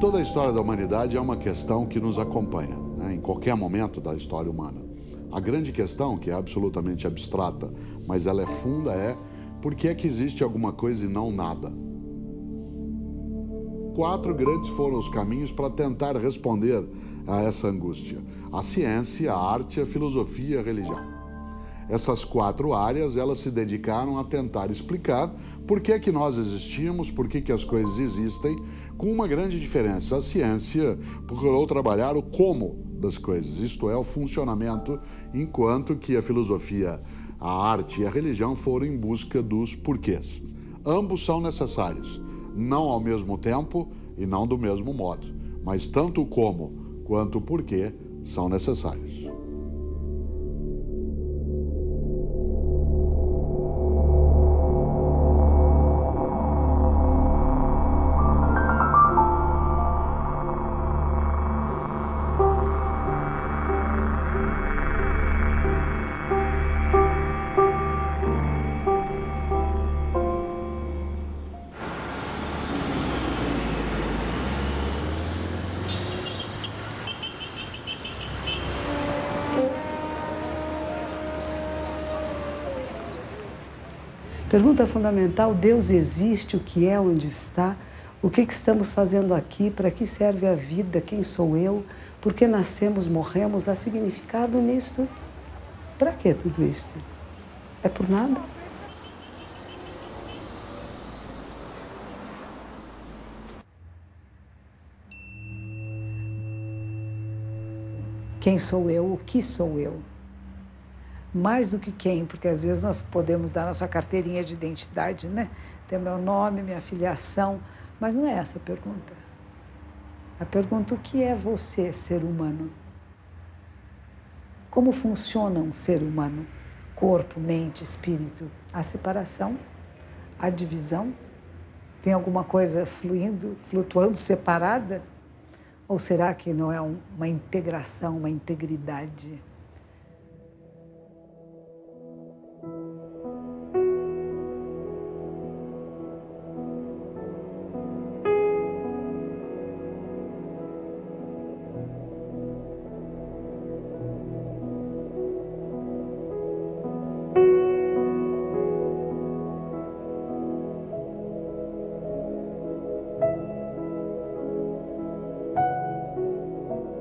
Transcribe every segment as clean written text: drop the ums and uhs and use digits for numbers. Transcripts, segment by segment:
Toda a história da humanidade é uma questão que nos acompanha, né, em qualquer momento da história humana. A grande questão, que é absolutamente abstrata, mas ela é funda, é por que é que existe alguma coisa e não nada? 4 grandes foram os caminhos para tentar responder a essa angústia: a ciência, a arte, a filosofia e a religião. Essas 4 áreas, elas se dedicaram a tentar explicar por que é que nós existimos, por que as coisas existem, com uma grande diferença. A ciência procurou trabalhar o como das coisas, isto é, o funcionamento, enquanto que a filosofia, a arte e a religião foram em busca dos porquês. Ambos são necessários, não ao mesmo tempo e não do mesmo modo, mas tanto o como quanto o porquê são necessários. Pergunta fundamental: Deus existe? O que é? Onde está? O que estamos fazendo aqui? Para que serve a vida? Quem sou eu? Por que nascemos, morremos? Há significado nisto? Para que tudo isto? É por nada? Quem sou eu? O que sou eu? Mais do que quem, porque às vezes nós podemos dar nossa carteirinha de identidade, né? Ter meu nome, minha filiação, mas não é essa a pergunta. A pergunta: o que é você, ser humano? Como funciona um ser humano? Corpo, mente, espírito. Há separação? Há divisão? Tem alguma coisa fluindo, flutuando, separada? Ou será que não é uma integração, uma integridade?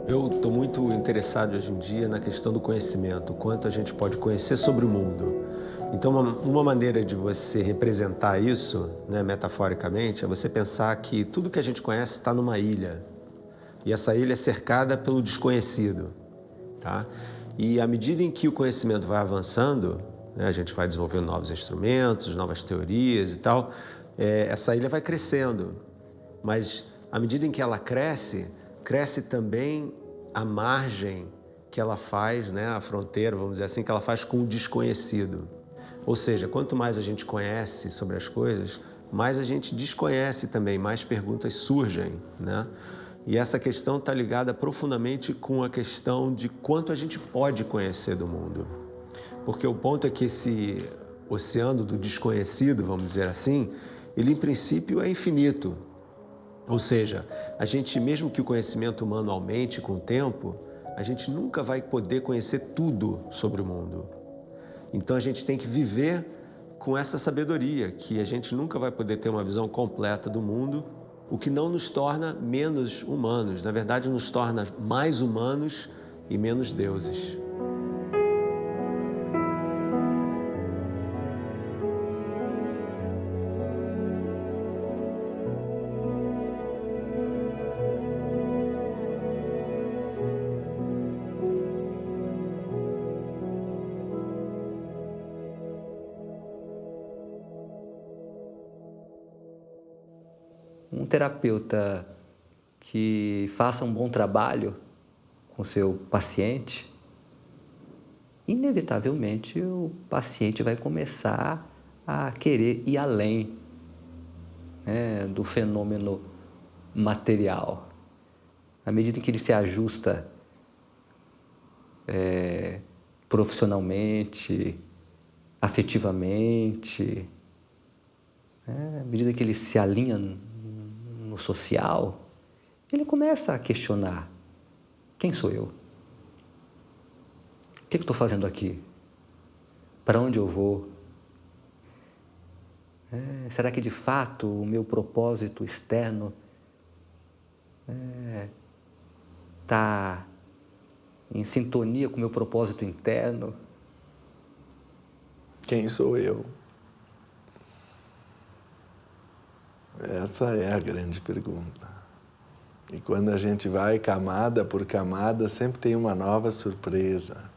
Eu estou muito interessado hoje em dia na questão do conhecimento, o quanto a gente pode conhecer sobre o mundo. Então, uma maneira de você representar isso, né, metaforicamente, é você pensar que tudo que a gente conhece está numa ilha. E essa ilha é cercada pelo desconhecido. Tá? E à medida em que o conhecimento vai avançando, né, a gente vai desenvolvendo novos instrumentos, novas teorias e tal, essa ilha vai crescendo. Mas à medida em que ela cresce, cresce também a margem que ela faz, né, a fronteira, vamos dizer assim, que ela faz com o desconhecido. Ou seja, quanto mais a gente conhece sobre as coisas, mais a gente desconhece também, mais perguntas surgem, né? E essa questão está ligada profundamente com a questão de quanto a gente pode conhecer do mundo. Porque o ponto é que esse oceano do desconhecido, vamos dizer assim, ele em princípio é infinito. Ou seja, a gente, mesmo que o conhecimento humano aumente com o tempo, a gente nunca vai poder conhecer tudo sobre o mundo. Então a gente tem que viver com essa sabedoria, que a gente nunca vai poder ter uma visão completa do mundo, o que não nos torna menos humanos, na verdade nos torna mais humanos e menos deuses. Um terapeuta que faça um bom trabalho com seu paciente, inevitavelmente o paciente vai começar a querer ir além, né, do fenômeno material. À medida que ele se ajusta profissionalmente, afetivamente, à medida que ele se alinha no social, ele começa a questionar: quem sou eu? O que eu estou fazendo aqui? Para onde eu vou? Será que de fato o meu propósito externo está em sintonia com o meu propósito interno? Quem sou eu? Essa é a grande pergunta. E quando a gente vai camada por camada, sempre tem uma nova surpresa.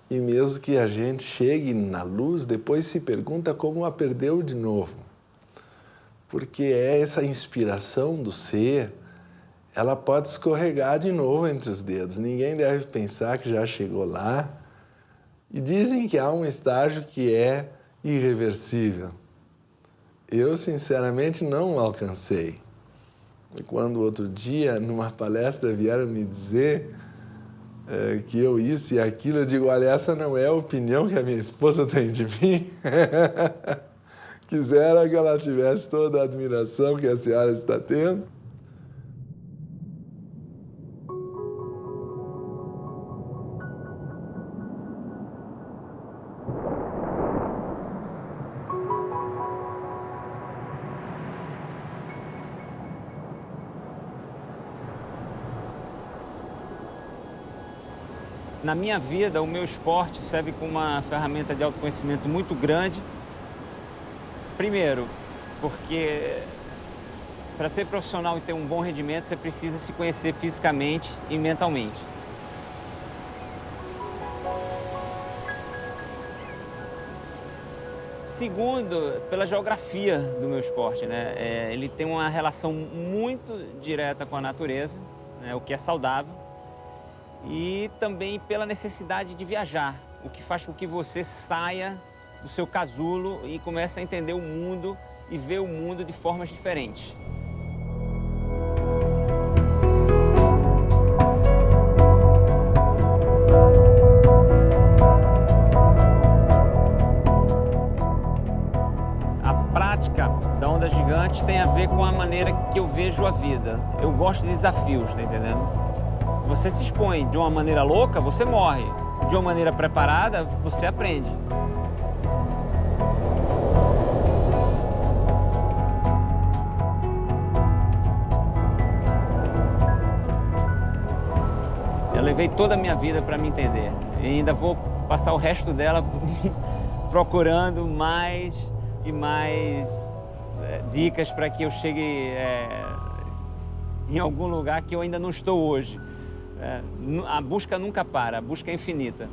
E mesmo que a gente chegue na luz, depois se pergunta como a perdeu de novo. Porque essa inspiração do ser, ela pode escorregar de novo entre os dedos. Ninguém deve pensar que já chegou lá. E dizem que há um estágio que é irreversível. Eu, sinceramente, não alcancei. E quando outro dia, numa palestra, vieram me dizer que eu isso e aquilo, eu digo: olha, essa não é a opinião que a minha esposa tem de mim. Quisera que ela tivesse toda a admiração que a senhora está tendo. Na minha vida, o meu esporte serve como uma ferramenta de autoconhecimento muito grande. Primeiro, porque para ser profissional e ter um bom rendimento, você precisa se conhecer fisicamente e mentalmente. Segundo, pela geografia do meu esporte, né? Ele tem uma relação muito direta com a natureza, né? O que é saudável. E também pela necessidade de viajar, o que faz com que você saia do seu casulo e comece a entender o mundo e ver o mundo de formas diferentes. A prática da onda gigante tem a ver com a maneira que eu vejo a vida. Eu gosto de desafios, tá entendendo? Você se expõe de uma maneira louca, você morre. De uma maneira preparada, você aprende. Eu levei toda a minha vida para me entender. E ainda vou passar o resto dela procurando mais e mais dicas para que eu chegue em algum lugar que eu ainda não estou hoje. A busca nunca para, a busca é infinita.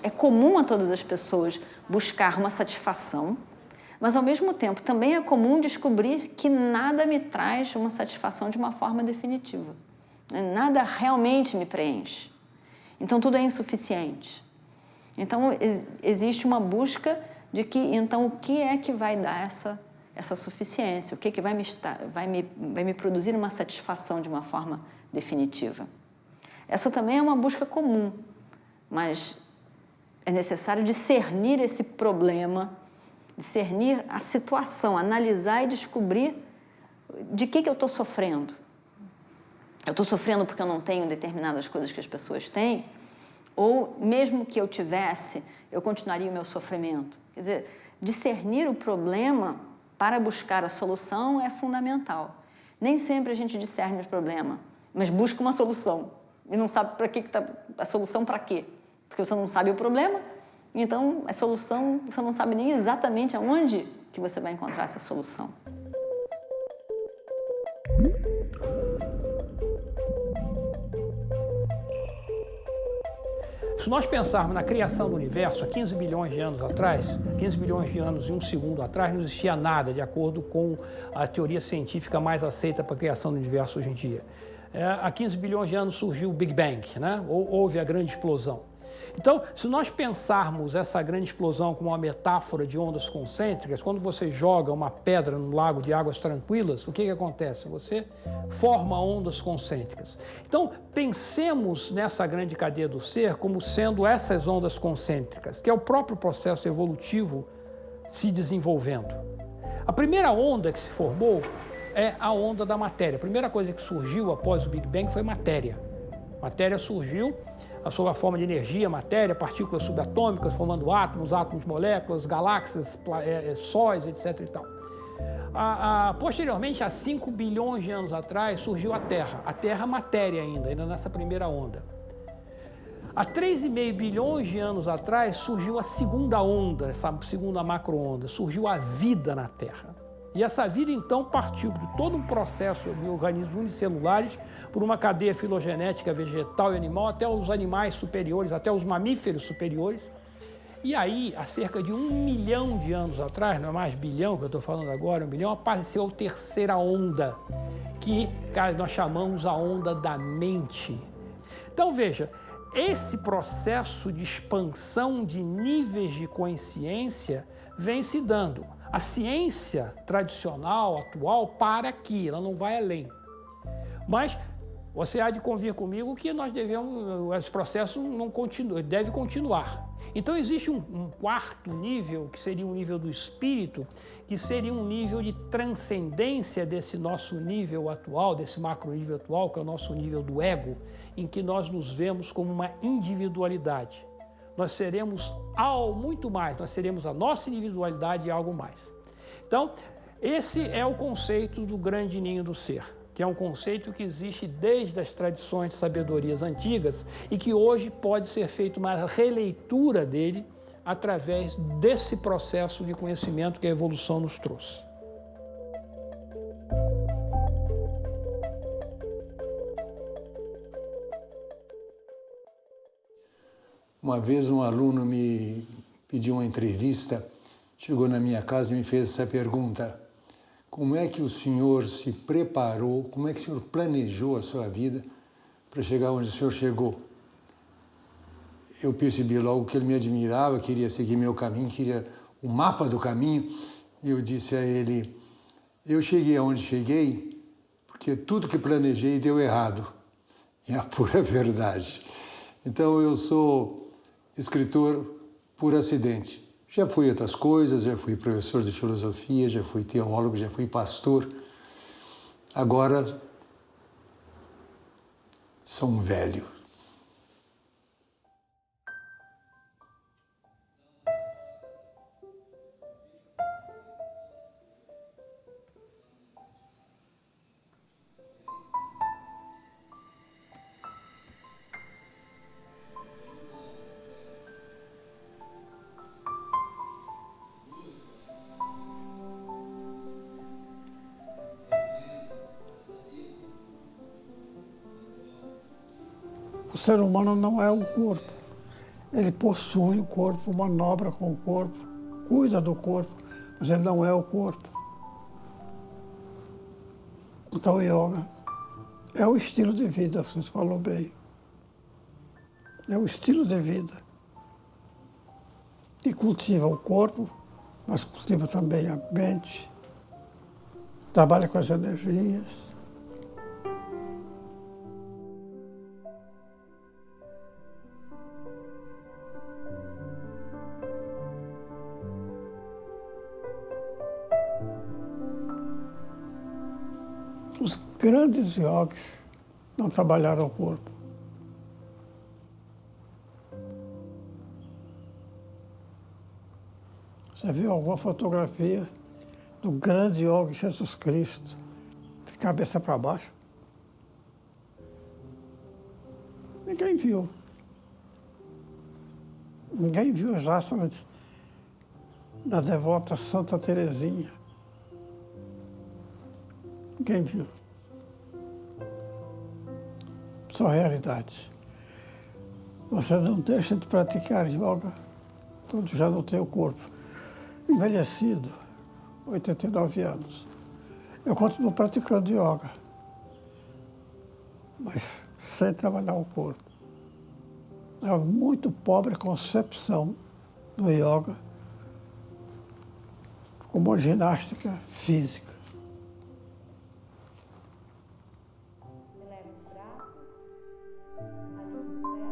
É comum a todas as pessoas buscar uma satisfação, mas, ao mesmo tempo, também é comum descobrir que nada me traz uma satisfação de uma forma definitiva. Nada realmente me preenche. Então, tudo é insuficiente. Então, existe uma busca de que, então, o que é que vai dar essa suficiência? O que é que vai me produzir uma satisfação de uma forma definitiva? Essa também é uma busca comum, mas é necessário discernir esse problema, discernir a situação, analisar e descobrir de que eu estou sofrendo. Eu estou sofrendo porque eu não tenho determinadas coisas que as pessoas têm, ou mesmo que eu tivesse, eu continuaria o meu sofrimento. Quer dizer, discernir o problema para buscar a solução é fundamental. Nem sempre a gente discerne o problema, mas busca uma solução e não sabe para que está a solução, para quê? Porque você não sabe o problema. Então, a solução, você não sabe nem exatamente aonde que você vai encontrar essa solução. Se nós pensarmos na criação do universo, há 15 bilhões de anos atrás, 15 bilhões de anos e um segundo atrás, não existia nada, de acordo com a teoria científica mais aceita para a criação do universo hoje em dia. Há 15 bilhões de anos surgiu o Big Bang, né? Houve a grande explosão. Então, se nós pensarmos essa grande explosão como uma metáfora de ondas concêntricas, quando você joga uma pedra num lago de águas tranquilas, o que acontece? Você forma ondas concêntricas. Então, pensemos nessa grande cadeia do ser como sendo essas ondas concêntricas, que é o próprio processo evolutivo se desenvolvendo. A primeira onda que se formou é a onda da matéria. A primeira coisa que surgiu após o Big Bang foi matéria. Matéria surgiu sob a forma de energia, matéria, partículas subatômicas, formando átomos, moléculas, galáxias, sóis, etc. e tal. Posteriormente, há 5 bilhões de anos atrás, surgiu a Terra. A Terra matéria ainda nessa primeira onda. Há 3,5 bilhões de anos atrás, surgiu a segunda onda, essa segunda macro-onda, surgiu a vida na Terra. E essa vida, então, partiu de todo um processo de organismos unicelulares, por uma cadeia filogenética vegetal e animal, até os animais superiores, até os mamíferos superiores. E aí, há cerca de 1 milhão de anos atrás, não é mais bilhão que eu estou falando agora, 1 bilhão, apareceu a terceira onda, que nós chamamos a onda da mente. Então, veja, esse processo de expansão de níveis de consciência vem se dando. A ciência tradicional, atual, para aqui, ela não vai além. Mas você há de convir comigo que nós devemos, esse processo não continua, deve continuar. Então existe um quarto nível, que seria um nível do espírito, que seria um nível de transcendência desse nosso nível atual, desse macro nível atual, que é o nosso nível do ego, em que nós nos vemos como uma individualidade. Nós seremos muito mais, nós seremos a nossa individualidade e algo mais. Então, esse é o conceito do grande ninho do ser, que é um conceito que existe desde as tradições de sabedorias antigas e que hoje pode ser feita uma releitura dele através desse processo de conhecimento que a evolução nos trouxe. Uma vez um aluno me pediu uma entrevista, chegou na minha casa e me fez essa pergunta: como é que o senhor se preparou, como é que o senhor planejou a sua vida para chegar onde o senhor chegou? Eu percebi logo que ele me admirava, queria seguir meu caminho, queria o mapa do caminho, e eu disse a ele: eu cheguei aonde cheguei porque tudo que planejei deu errado. É a pura verdade. Então eu sou escritor por acidente. Já fui outras coisas, já fui professor de filosofia, já fui teólogo, já fui pastor. Agora sou um velho. O ser humano não é o corpo. Ele possui o corpo, manobra com o corpo, cuida do corpo, mas ele não é o corpo. Então o yoga é o estilo de vida, você falou bem. É o estilo de vida. E cultiva o corpo, mas cultiva também a mente, trabalha com as energias. Os grandes yogis não trabalharam o corpo. Você viu alguma fotografia do grande yogi Jesus Cristo, de cabeça para baixo? Ninguém viu. Ninguém viu as asanas da devota Santa Teresinha. Ninguém viu. São realidades. Você não deixa de praticar yoga quando já não tem o corpo. Envelhecido, 89 anos. Eu continuo praticando yoga, mas sem trabalhar o corpo. É uma muito pobre concepção do yoga como uma ginástica física. Eleva os braços, alinha os pés, mãos na cintura.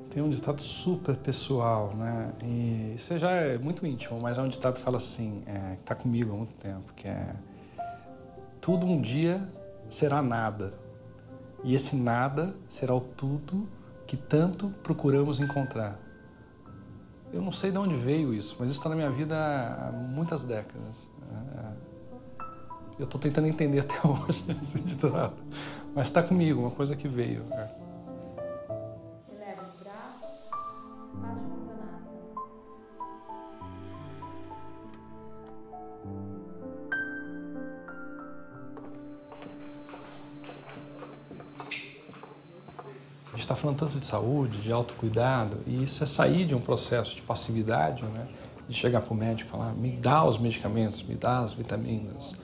Tem um ditado super pessoal, né? E isso já é muito íntimo, mas é um ditado que fala assim, que está comigo há muito tempo, que é: tudo um dia será nada, e esse nada será o tudo que tanto procuramos encontrar. Eu não sei de onde veio isso, mas isso está na minha vida há muitas décadas. Eu estou tentando entender até hoje esse ditado, mas está comigo, uma coisa que veio. Eleva os braços, Paschimottanasana. A gente está falando tanto de saúde, de autocuidado, e isso é sair de um processo de passividade, né? De chegar para o médico e falar: me dá os medicamentos, me dá as vitaminas,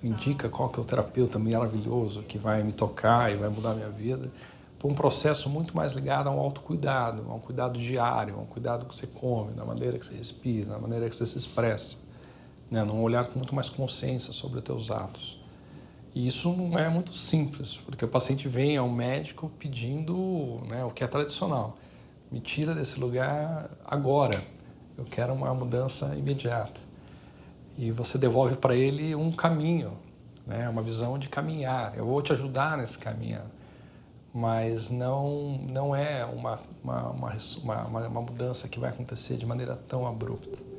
me indica qual que é o terapeuta maravilhoso que vai me tocar e vai mudar a minha vida, para um processo muito mais ligado ao autocuidado, a um cuidado diário, a um cuidado que você come, da maneira que você respira, da maneira que você se expressa, né? Num olhar com muito mais consciência sobre os teus atos. E isso não é muito simples, porque o paciente vem ao médico pedindo, né, o que é tradicional: me tira desse lugar agora, eu quero uma mudança imediata. E você devolve para ele um caminho, né, uma visão de caminhar. Eu vou te ajudar nesse caminho, mas não é uma mudança que vai acontecer de maneira tão abrupta.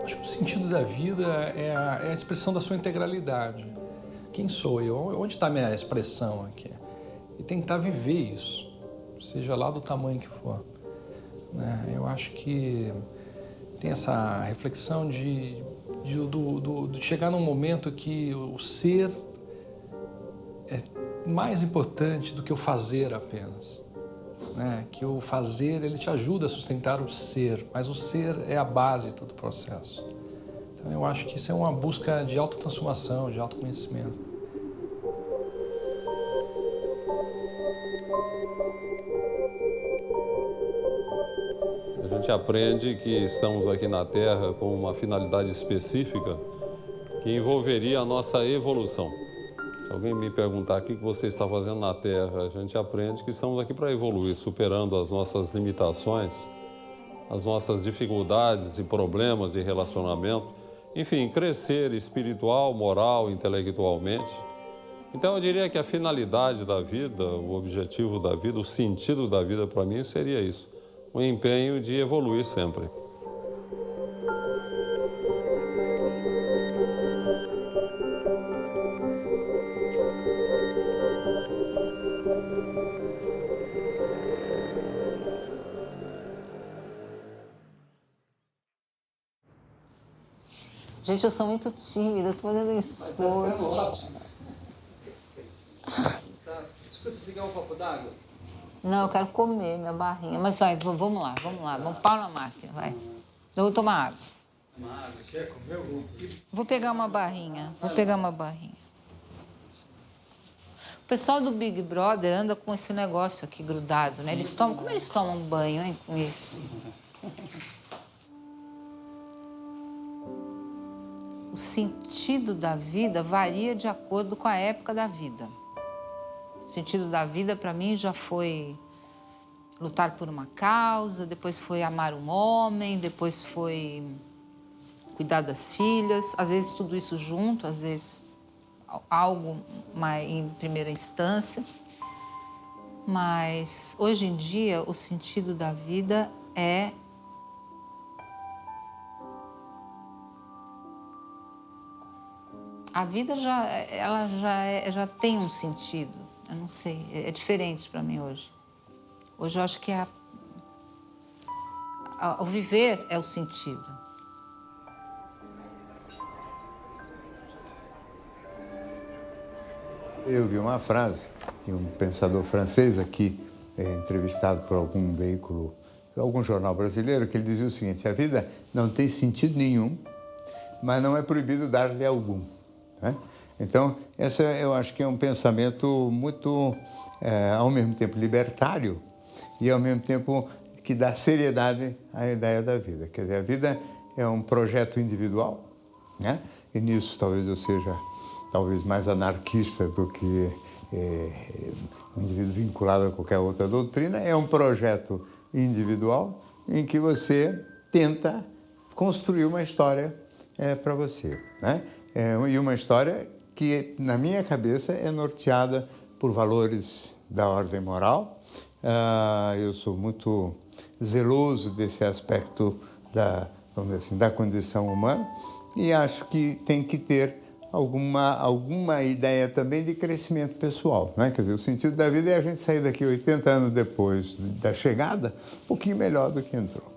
Acho que o sentido da vida é a expressão da sua integralidade. Quem sou eu? Onde está a minha expressão aqui? E tentar viver isso, seja lá do tamanho que for, né? Eu acho que tem essa reflexão de chegar num momento que o ser é mais importante do que o fazer apenas. Né? Que o fazer, ele te ajuda a sustentar o ser, mas o ser é a base de todo o processo. Então eu acho que isso é uma busca de autotransformação, de autoconhecimento. A gente aprende que estamos aqui na Terra com uma finalidade específica que envolveria a nossa evolução. Se alguém me perguntar o que você está fazendo na Terra, a gente aprende que estamos aqui para evoluir, superando as nossas limitações, as nossas dificuldades e problemas de relacionamento, enfim, crescer espiritual, moral, intelectualmente. Então eu diria que a finalidade da vida, o objetivo da vida, o sentido da vida para mim seria isso, o empenho de evoluir sempre. Gente, eu sou muito tímida, eu tô fazendo um esforço. Escuta, você quer um copo d'água? Não, eu quero comer minha barrinha. Mas vai, vamos lá. Vamos pau na máquina, vai. Eu vou tomar água. Uma água, quer comer? Vou pegar uma barrinha, O pessoal do Big Brother anda com esse negócio aqui grudado, né? Como eles tomam banho, hein, com isso? O sentido da vida varia de acordo com a época da vida. O sentido da vida, para mim, já foi lutar por uma causa, depois foi amar um homem, depois foi cuidar das filhas, às vezes tudo isso junto, às vezes algo em primeira instância. Mas, hoje em dia, o sentido da vida é a vida já tem um sentido, eu não sei, é diferente para mim hoje. Hoje eu acho que é O viver é o sentido. Eu vi uma frase de um pensador francês aqui, entrevistado por algum veículo, algum jornal brasileiro, que ele dizia o seguinte: a vida não tem sentido nenhum, mas não é proibido dar-lhe algum. Né? Então, esse eu acho que é um pensamento muito, ao mesmo tempo, libertário e, ao mesmo tempo, que dá seriedade à ideia da vida. Quer dizer, a vida é um projeto individual, né? E nisso talvez eu seja mais anarquista do que um indivíduo vinculado a qualquer outra doutrina. É um projeto individual em que você tenta construir uma história para você, né? E uma história que, na minha cabeça, é norteada por valores da ordem moral. Eu sou muito zeloso desse aspecto vamos dizer assim, da condição humana, e acho que tem que ter alguma ideia também de crescimento pessoal, né? Quer dizer, o sentido da vida é a gente sair daqui 80 anos depois da chegada um pouquinho melhor do que entrou.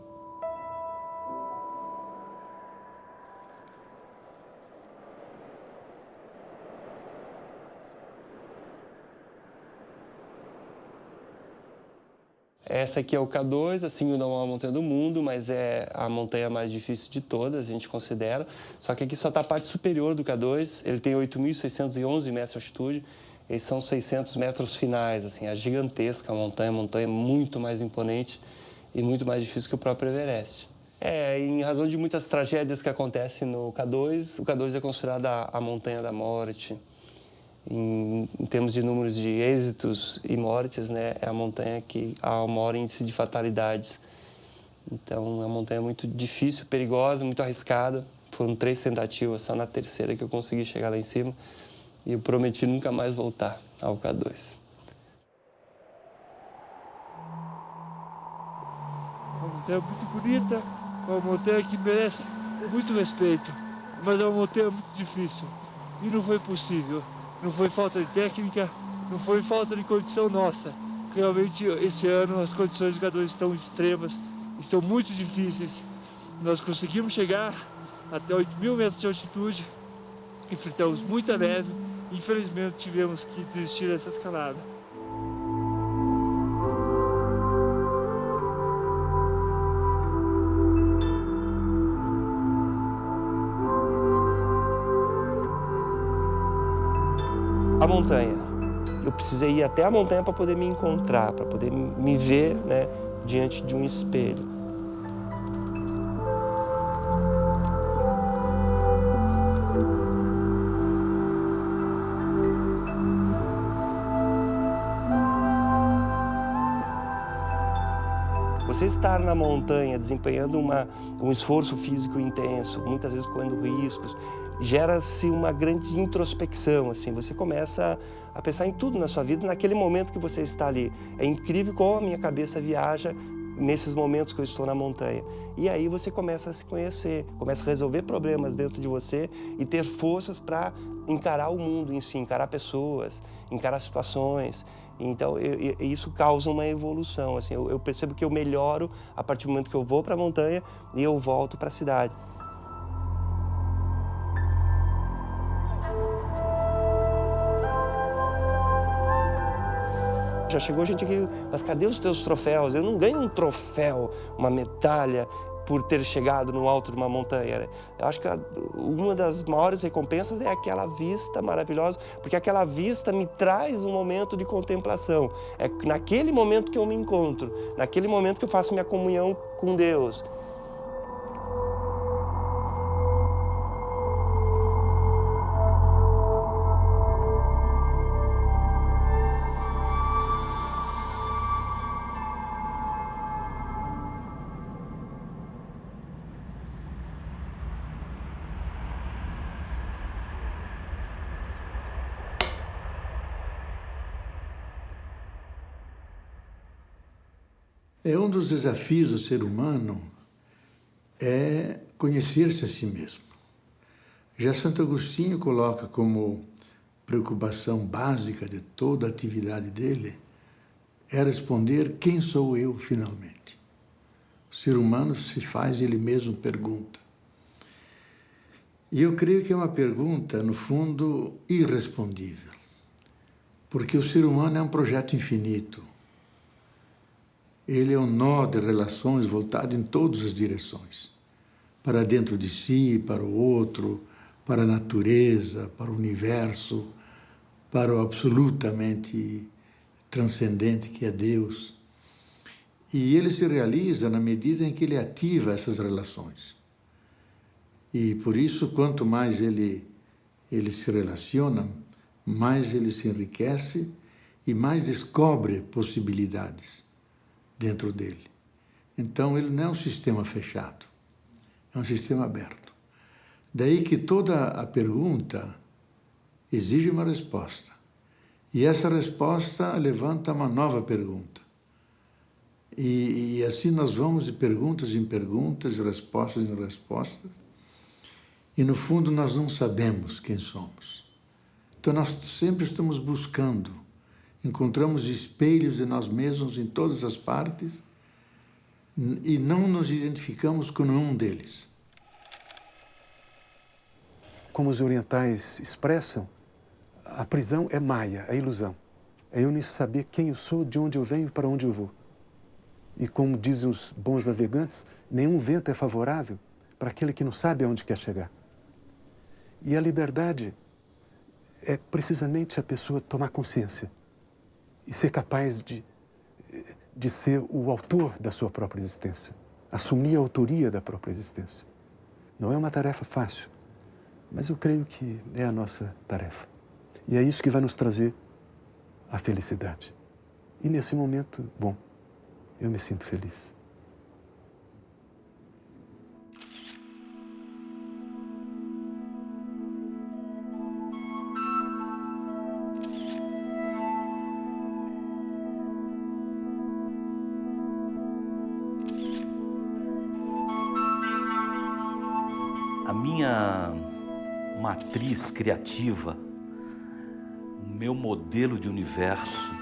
Essa aqui é o K2, assim, não é uma montanha do mundo, mas é a montanha mais difícil de todas, a gente considera. Só que aqui só está a parte superior do K2, ele tem 8.611 metros de altitude, eles são 600 metros finais, assim, é gigantesca a montanha muito mais imponente e muito mais difícil que o próprio Everest. Em razão de muitas tragédias que acontecem no K2, o K2 é considerado a montanha da morte. Em termos de números de êxitos e mortes, né, é a montanha que há o maior índice de fatalidades. Então, é uma montanha muito difícil, perigosa, muito arriscada. Foram 3 tentativas, só na terceira que eu consegui chegar lá em cima. E eu prometi nunca mais voltar ao K2. Uma montanha muito bonita, uma montanha que merece muito respeito, mas é uma montanha muito difícil. E não foi possível. Não foi falta de técnica, não foi falta de condição nossa. Realmente, esse ano, as condições do K2 estão extremas, estão muito difíceis. Nós conseguimos chegar até 8.000 metros de altitude, enfrentamos muita neve e, infelizmente, tivemos que desistir dessa escalada. A montanha. Eu precisei ir até a montanha para poder me encontrar, para poder me ver, né, diante de um espelho. Você estar na montanha desempenhando um esforço físico intenso, muitas vezes correndo riscos, gera-se uma grande introspecção, assim, você começa a pensar em tudo na sua vida, naquele momento que você está ali. É incrível como a minha cabeça viaja nesses momentos que eu estou na montanha. E aí você começa a se conhecer, começa a resolver problemas dentro de você e ter forças para encarar o mundo em si, encarar pessoas, encarar situações. Então, isso causa uma evolução, assim, eu percebo que eu melhoro a partir do momento que eu vou para a montanha e eu volto para a cidade. Já chegou gente aqui, mas cadê os teus troféus? Eu não ganho um troféu, uma medalha, por ter chegado no alto de uma montanha. Eu acho que uma das maiores recompensas é aquela vista maravilhosa, porque aquela vista me traz um momento de contemplação. É naquele momento que eu me encontro, naquele momento que eu faço minha comunhão com Deus. Um dos desafios do ser humano é conhecer-se a si mesmo. Já Santo Agostinho coloca como preocupação básica de toda a atividade dele é responder: quem sou eu finalmente? O ser humano se faz ele mesmo pergunta. E eu creio que é uma pergunta, no fundo, irrespondível. Porque o ser humano é um projeto infinito. Ele é um nó de relações voltado em todas as direções. Para dentro de si, para o outro, para a natureza, para o universo, para o absolutamente transcendente que é Deus. E ele se realiza na medida em que ele ativa essas relações. E por isso, quanto mais ele se relaciona, mais ele se enriquece e mais descobre possibilidades dentro dele. Então, ele não é um sistema fechado, é um sistema aberto. Daí que toda a pergunta exige uma resposta. E essa resposta levanta uma nova pergunta. E assim nós vamos de perguntas em perguntas, de respostas em respostas. E, no fundo, nós não sabemos quem somos. Então, nós sempre estamos buscando. Encontramos espelhos de nós mesmos em todas as partes e não nos identificamos com nenhum deles. Como os orientais expressam, a prisão é maia, é ilusão. É eu nem saber quem eu sou, de onde eu venho e para onde eu vou. E como dizem os bons navegantes, nenhum vento é favorável para aquele que não sabe aonde quer chegar. E a liberdade é precisamente a pessoa tomar consciência e ser capaz de ser o autor da sua própria existência, assumir a autoria da própria existência. Não é uma tarefa fácil, mas eu creio que é a nossa tarefa. E é isso que vai nos trazer a felicidade. E nesse momento, bom, eu me sinto feliz. A minha matriz criativa, o meu modelo de universo,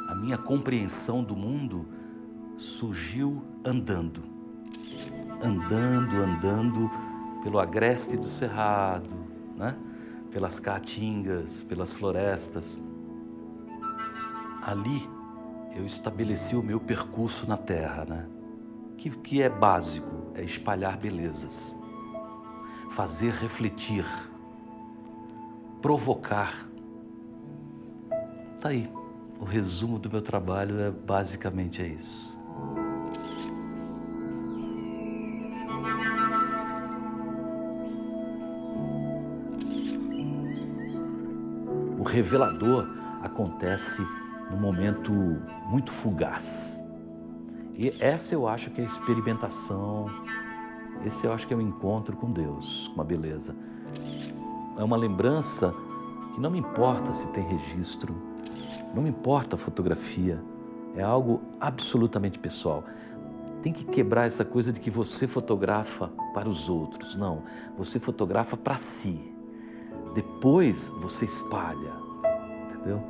a minha compreensão do mundo surgiu andando. Andando pelo agreste do cerrado, né? Pelas caatingas, pelas florestas. Ali eu estabeleci o meu percurso na Terra, né? Que é básico, é espalhar belezas. Fazer refletir, provocar. Tá aí, o resumo do meu trabalho é basicamente isso. O revelador acontece num momento muito fugaz. E essa eu acho que é a experimentação. Esse eu acho que é o encontro com Deus, com a beleza. É uma lembrança que não me importa se tem registro, não me importa a fotografia, é algo absolutamente pessoal. Tem que quebrar essa coisa de que você fotografa para os outros. Não, você fotografa para si. Depois você espalha, entendeu?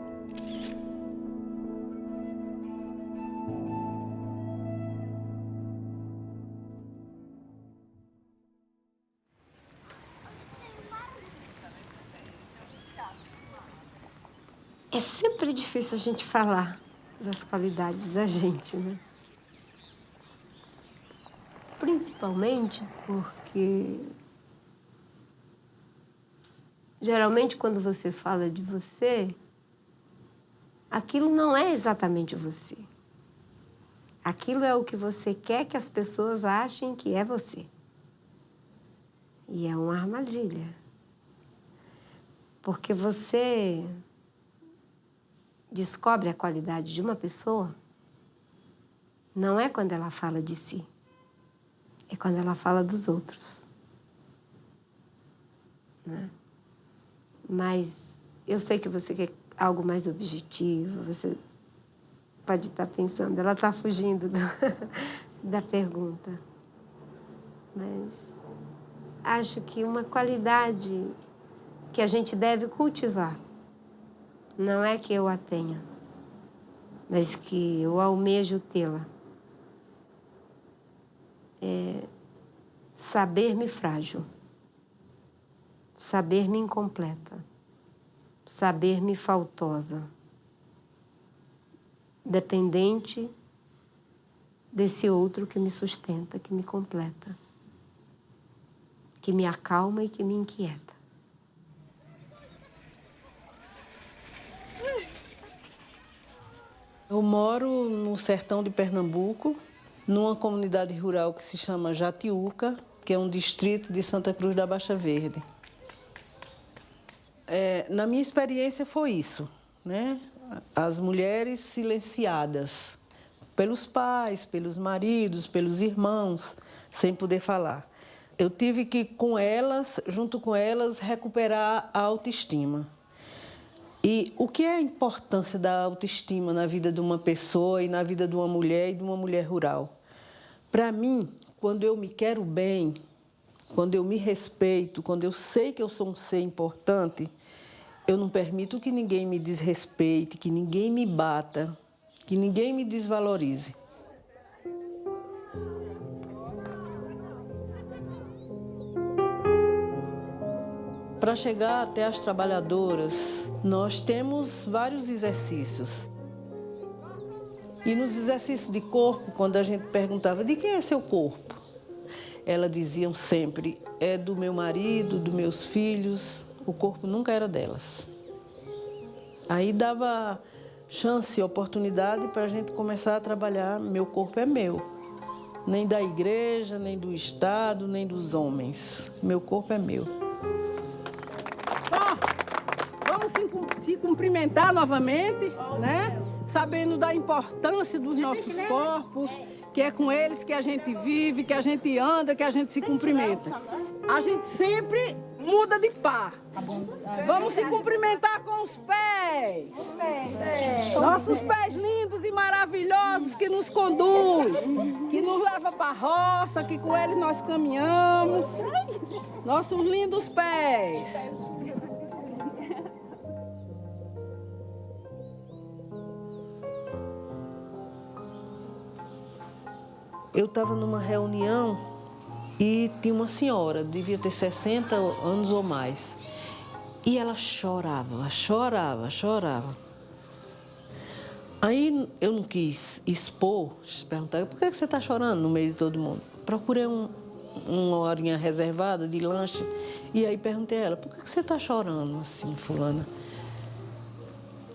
É sempre difícil a gente falar das qualidades da gente, né? Principalmente porque, geralmente, quando você fala de você, aquilo não é exatamente você. Aquilo é o que você quer que as pessoas achem que é você. E é uma armadilha. Porque você descobre a qualidade de uma pessoa não é quando ela fala de si, é quando ela fala dos outros, né? Mas eu sei que você quer algo mais objetivo, você pode estar pensando, ela está fugindo da pergunta. Mas acho que uma qualidade que a gente deve cultivar não é que eu a tenha, mas que eu almejo tê-la. saber-me frágil, saber-me incompleta, saber-me faltosa, dependente desse outro que me sustenta, que me completa, que me acalma e que me inquieta. Eu moro no sertão de Pernambuco, numa comunidade rural que se chama Jatiuca, que é um distrito de Santa Cruz da Baixa Verde. Na minha experiência foi isso, né? As mulheres silenciadas pelos pais, pelos maridos, pelos irmãos, sem poder falar. Eu tive que, com elas, junto com elas, recuperar a autoestima. E o que é a importância da autoestima na vida de uma pessoa e na vida de uma mulher e de uma mulher rural? Para mim, quando eu me quero bem, quando eu me respeito, quando eu sei que eu sou um ser importante, eu não permito que ninguém me desrespeite, que ninguém me bata, que ninguém me desvalorize. Para chegar até as trabalhadoras, nós temos vários exercícios. E nos exercícios de corpo, quando a gente perguntava, de quem é seu corpo? Elas diziam sempre, é do meu marido, dos meus filhos, o corpo nunca era delas. Aí dava chance, oportunidade para a gente começar a trabalhar, meu corpo é meu. Nem da igreja, nem do Estado, nem dos homens. Meu corpo é meu. Vamos se cumprimentar novamente, né? Sabendo da importância dos nossos corpos, que é com eles que a gente vive, que a gente anda, que a gente se cumprimenta. A gente sempre muda de par. Vamos se cumprimentar com os pés. Nossos pés lindos e maravilhosos que nos conduz, que nos leva para a roça, que com eles nós caminhamos. Nossos lindos pés. Eu estava numa reunião e tinha uma senhora, devia ter 60 anos ou mais. E ela chorava, chorava, chorava. Aí eu não quis expor, perguntar, por que você está chorando no meio de todo mundo? Procurei uma horinha reservada de lanche e aí perguntei a ela, por que você está chorando assim, fulana?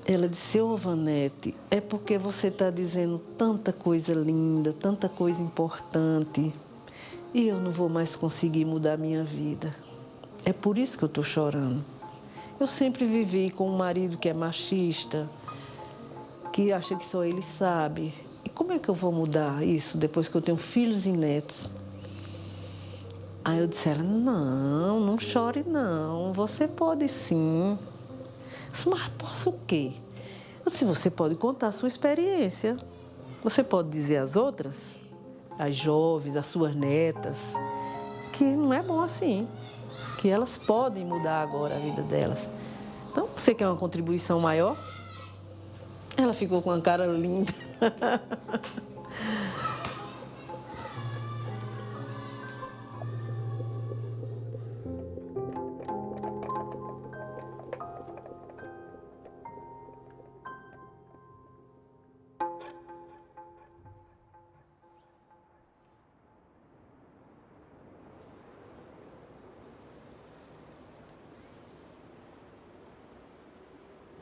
Ela disse, ô Vanete, é porque você está dizendo tanta coisa linda, tanta coisa importante, e eu não vou mais conseguir mudar a minha vida. É por isso que eu estou chorando. Eu sempre vivi com um marido que é machista, que acha que só ele sabe. E como é que eu vou mudar isso depois que eu tenho filhos e netos? Aí eu disse a ela, não chore não, você pode sim. Mas posso o quê? Se você pode contar a sua experiência, você pode dizer às outras, às jovens, às suas netas, que não é bom assim, que elas podem mudar agora a vida delas. Então, você quer uma contribuição maior? Ela ficou com uma cara linda.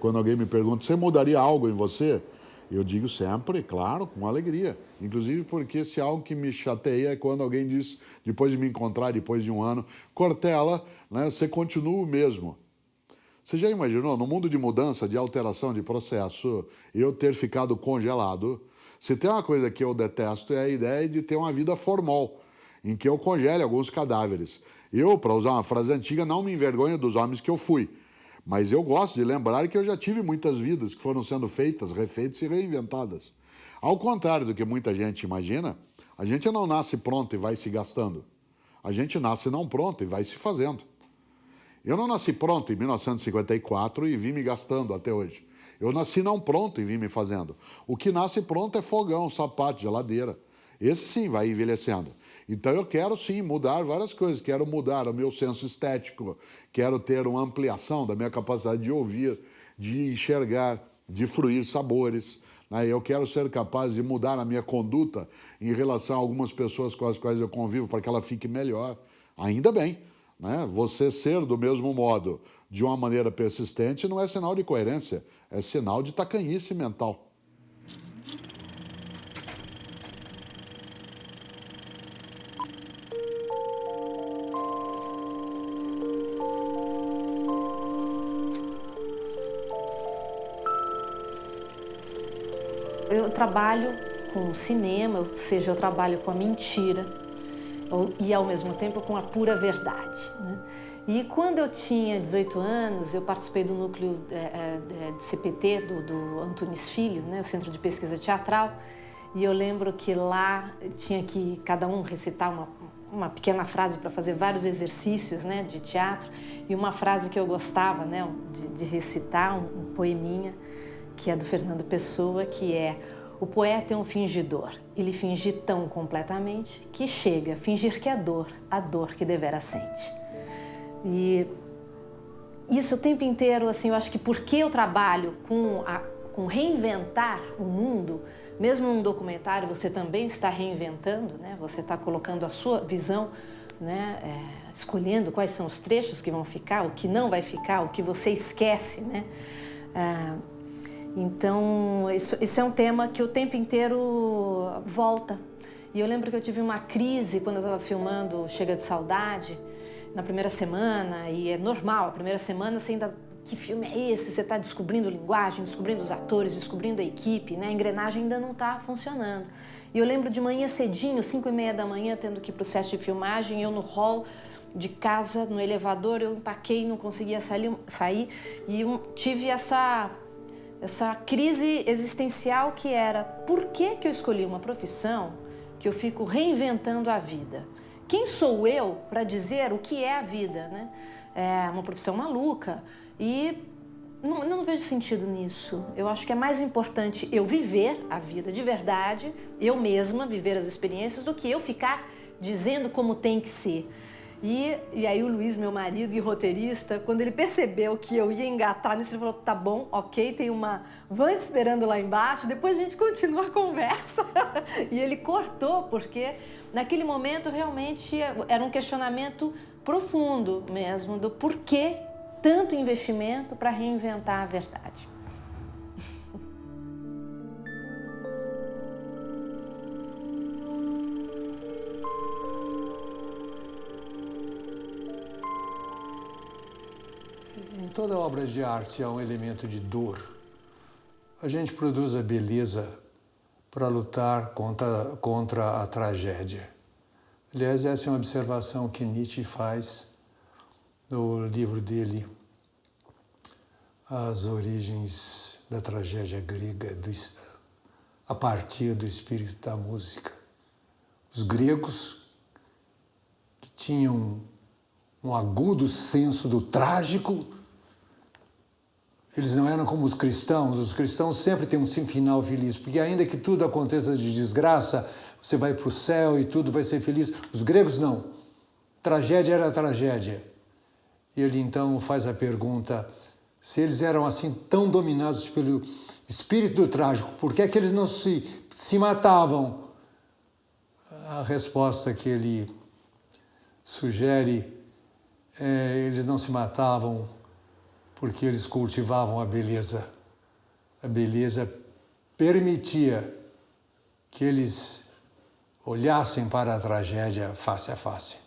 Quando alguém me pergunta, você mudaria algo em você? Eu digo sempre, claro, com alegria. Inclusive porque se algo que me chateia é quando alguém diz, depois de me encontrar, depois de um ano, Cortella, né, você continua o mesmo. Você já imaginou, no mundo de mudança, de alteração de processo, eu ter ficado congelado? Se tem uma coisa que eu detesto é a ideia de ter uma vida formal, em que eu congele alguns cadáveres. Eu, para usar uma frase antiga, não me envergonho dos homens que eu fui. Mas eu gosto de lembrar que eu já tive muitas vidas que foram sendo feitas, refeitas e reinventadas. Ao contrário do que muita gente imagina, a gente não nasce pronto e vai se gastando. A gente nasce não pronto e vai se fazendo. Eu não nasci pronto em 1954 e vim me gastando até hoje. Eu nasci não pronto e vim me fazendo. O que nasce pronto é fogão, sapato, geladeira. Esse sim vai envelhecendo. Então eu quero sim mudar várias coisas, quero mudar o meu senso estético, quero ter uma ampliação da minha capacidade de ouvir, de enxergar, de fruir sabores. Né? Eu quero ser capaz de mudar a minha conduta em relação a algumas pessoas com as quais eu convivo para que ela fique melhor. Ainda bem, né? Você ser do mesmo modo, de uma maneira persistente, não é sinal de coerência, é sinal de tacanhice mental. Eu trabalho com cinema, ou seja, eu trabalho com a mentira e ao mesmo tempo com a pura verdade, né? E quando eu tinha 18 anos, eu participei do núcleo de CPT do Antunes Filho, né, o Centro de Pesquisa Teatral, e eu lembro que lá tinha que cada um recitar uma pequena frase para fazer vários exercícios, né, de teatro, e uma frase que eu gostava, né, de recitar, um poeminha, que é do Fernando Pessoa, que é: o poeta é um fingidor, ele finge tão completamente que chega a fingir que é a dor que devera sente. E isso o tempo inteiro, assim, eu acho que porque eu trabalho com reinventar o mundo, mesmo num documentário você também está reinventando, né? Você está colocando a sua visão, né? Escolhendo quais são os trechos que vão ficar, o que não vai ficar, o que você esquece, né? Então, isso é um tema que o tempo inteiro volta. E eu lembro que eu tive uma crise quando eu estava filmando Chega de Saudade, na primeira semana, e é normal, a primeira semana você ainda... Que filme é esse? Você está descobrindo linguagem, descobrindo os atores, descobrindo a equipe, né? A engrenagem ainda não está funcionando. E eu lembro de manhã cedinho, 5h30 da manhã, tendo que ir para o set de filmagem, eu no hall de casa, no elevador, eu empaquei, não conseguia sair e eu tive essa crise existencial que era: por que eu escolhi uma profissão que eu fico reinventando a vida? Quem sou eu para dizer o que é a vida, né? É uma profissão maluca e não vejo sentido nisso. Eu acho que é mais importante eu viver a vida de verdade, eu mesma viver as experiências, do que eu ficar dizendo como tem que ser. E aí o Luiz, meu marido e roteirista, quando ele percebeu que eu ia engatar nisso, ele falou: tá bom, ok, tem uma van te esperando lá embaixo, depois a gente continua a conversa. E ele cortou, porque naquele momento realmente era um questionamento profundo mesmo, do porquê tanto investimento para reinventar a verdade. Em toda obra de arte há um elemento de dor. A gente produz a beleza para lutar contra a tragédia. Aliás, essa é uma observação que Nietzsche faz no livro dele, As Origens da Tragédia Grega, a partir do espírito da música. Os gregos, que tinham um agudo senso do trágico, eles não eram como os cristãos sempre têm um final feliz, porque ainda que tudo aconteça de desgraça, você vai para o céu e tudo vai ser feliz. Os gregos não. Tragédia era tragédia. Ele então faz a pergunta: se eles eram assim tão dominados pelo espírito do trágico, por que é que eles não se matavam? A resposta que ele sugere é: eles não se matavam porque eles cultivavam a beleza. A beleza permitia que eles olhassem para a tragédia face a face.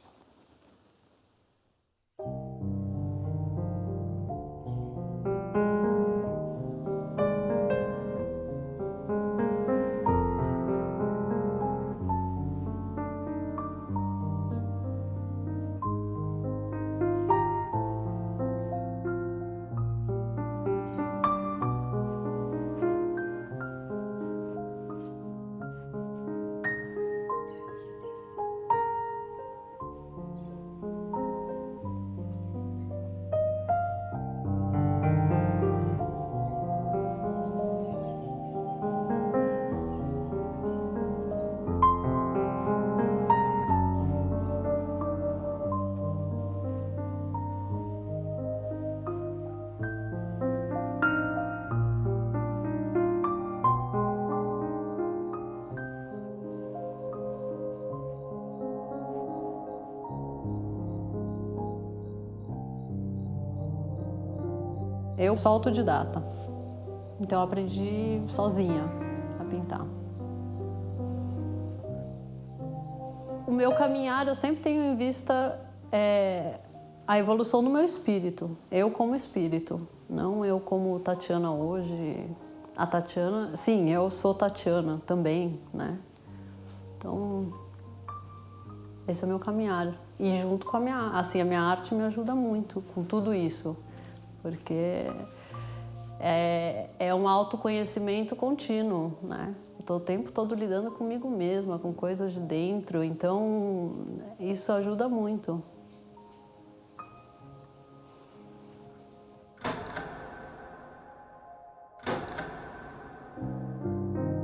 Eu sou autodidata, então eu aprendi sozinha a pintar. O meu caminhar, eu sempre tenho em vista a evolução do meu espírito, eu como espírito, não eu como Tatiana hoje. A Tatiana, sim, eu sou Tatiana também, né? Então, esse é o meu caminhar. E junto com a minha arte me ajuda muito com tudo isso, porque é um autoconhecimento contínuo, né? Estou o tempo todo lidando comigo mesma, com coisas de dentro, então isso ajuda muito.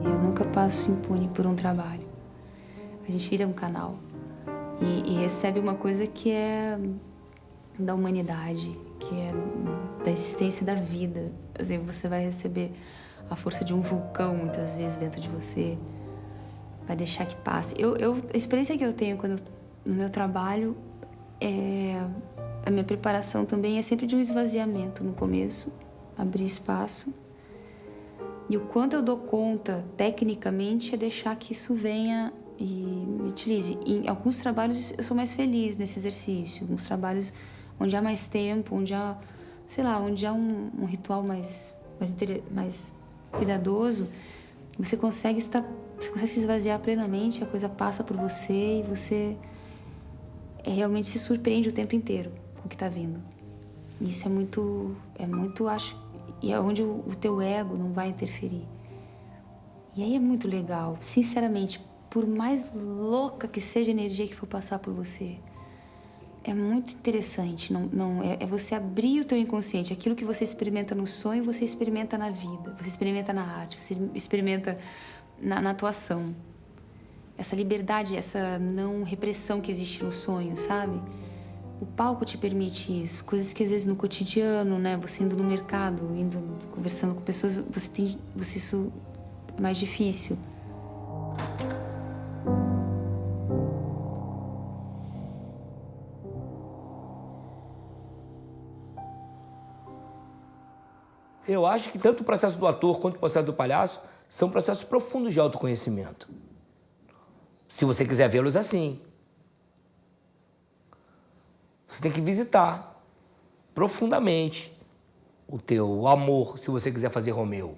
Eu nunca passo impune por um trabalho. A gente vira um canal e recebe uma coisa que é da humanidade, que é da existência da vida. Assim, você vai receber a força de um vulcão, muitas vezes, dentro de você. Vai deixar que passe. A experiência que eu tenho no meu trabalho, a minha preparação também é sempre de um esvaziamento no começo, abrir espaço. E o quanto eu dou conta, tecnicamente, é deixar que isso venha e me utilize. Em alguns trabalhos eu sou mais feliz nesse exercício. Alguns trabalhos onde há mais tempo, onde há, sei lá, onde há um ritual mais cuidadoso, você consegue se esvaziar plenamente, a coisa passa por você e você realmente se surpreende o tempo inteiro com o que está vindo. Isso é muito, acho, e é onde o teu ego não vai interferir. E aí é muito legal, sinceramente, por mais louca que seja a energia que for passar por você, é muito interessante. É você abrir o teu inconsciente. Aquilo que você experimenta no sonho, você experimenta na vida, você experimenta na arte, você experimenta na atuação. Essa liberdade, essa não repressão que existe no sonho, sabe? O palco te permite isso. Coisas que às vezes no cotidiano, né? Você indo no mercado, conversando com pessoas, isso é mais difícil. Eu acho que tanto o processo do ator quanto o processo do palhaço são processos profundos de autoconhecimento. Se você quiser vê-los assim. Você tem que visitar profundamente o teu amor, se você quiser fazer Romeu.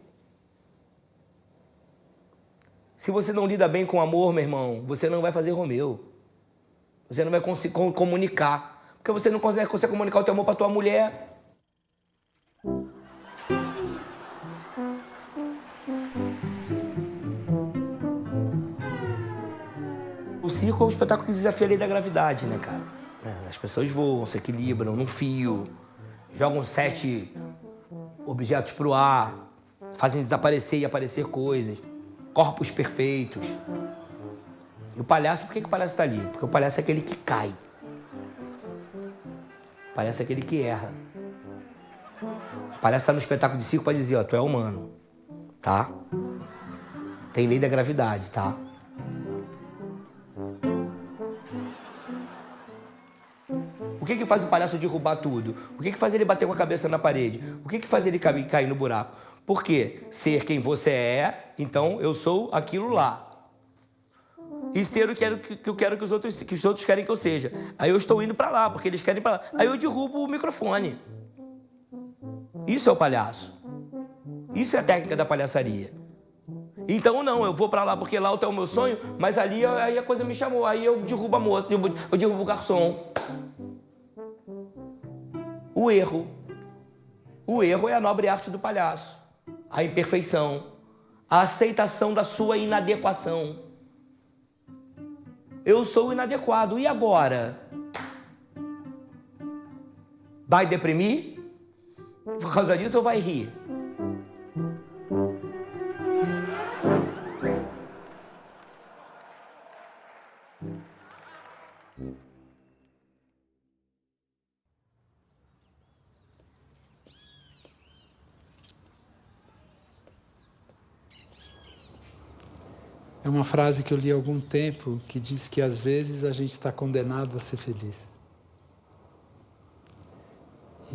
Se você não lida bem com o amor, meu irmão, você não vai fazer Romeu. Você não vai conseguir comunicar. Porque você não consegue comunicar o teu amor para tua mulher. O circo é um espetáculo que desafia a lei da gravidade, né, cara? As pessoas voam, se equilibram num fio, jogam 7 objetos pro ar, fazem desaparecer e aparecer coisas, corpos perfeitos. E o palhaço, por que o palhaço tá ali? Porque o palhaço é aquele que cai. O palhaço é aquele que erra. O palhaço tá no espetáculo de circo para dizer, ó, tu é humano, tá? Tem lei da gravidade, tá? O que faz o palhaço derrubar tudo? O que faz ele bater com a cabeça na parede? O que faz ele cair no buraco? Por quê? Ser quem você é, então eu sou aquilo lá. E ser o que eu quero que os outros querem que eu seja. Aí eu estou indo para lá, porque eles querem para lá. Aí eu derrubo o microfone. Isso é o palhaço. Isso é a técnica da palhaçaria. Então não, eu vou para lá porque lá está o meu sonho, mas ali aí a coisa me chamou. Aí eu derrubo a moça, eu derrubo o garçom. O erro é a nobre arte do palhaço. A imperfeição, a aceitação da sua inadequação. Eu sou inadequado, e agora? Vai deprimir? Por causa disso ou vai rir? É uma frase que eu li há algum tempo que diz que às vezes a gente está condenado a ser feliz.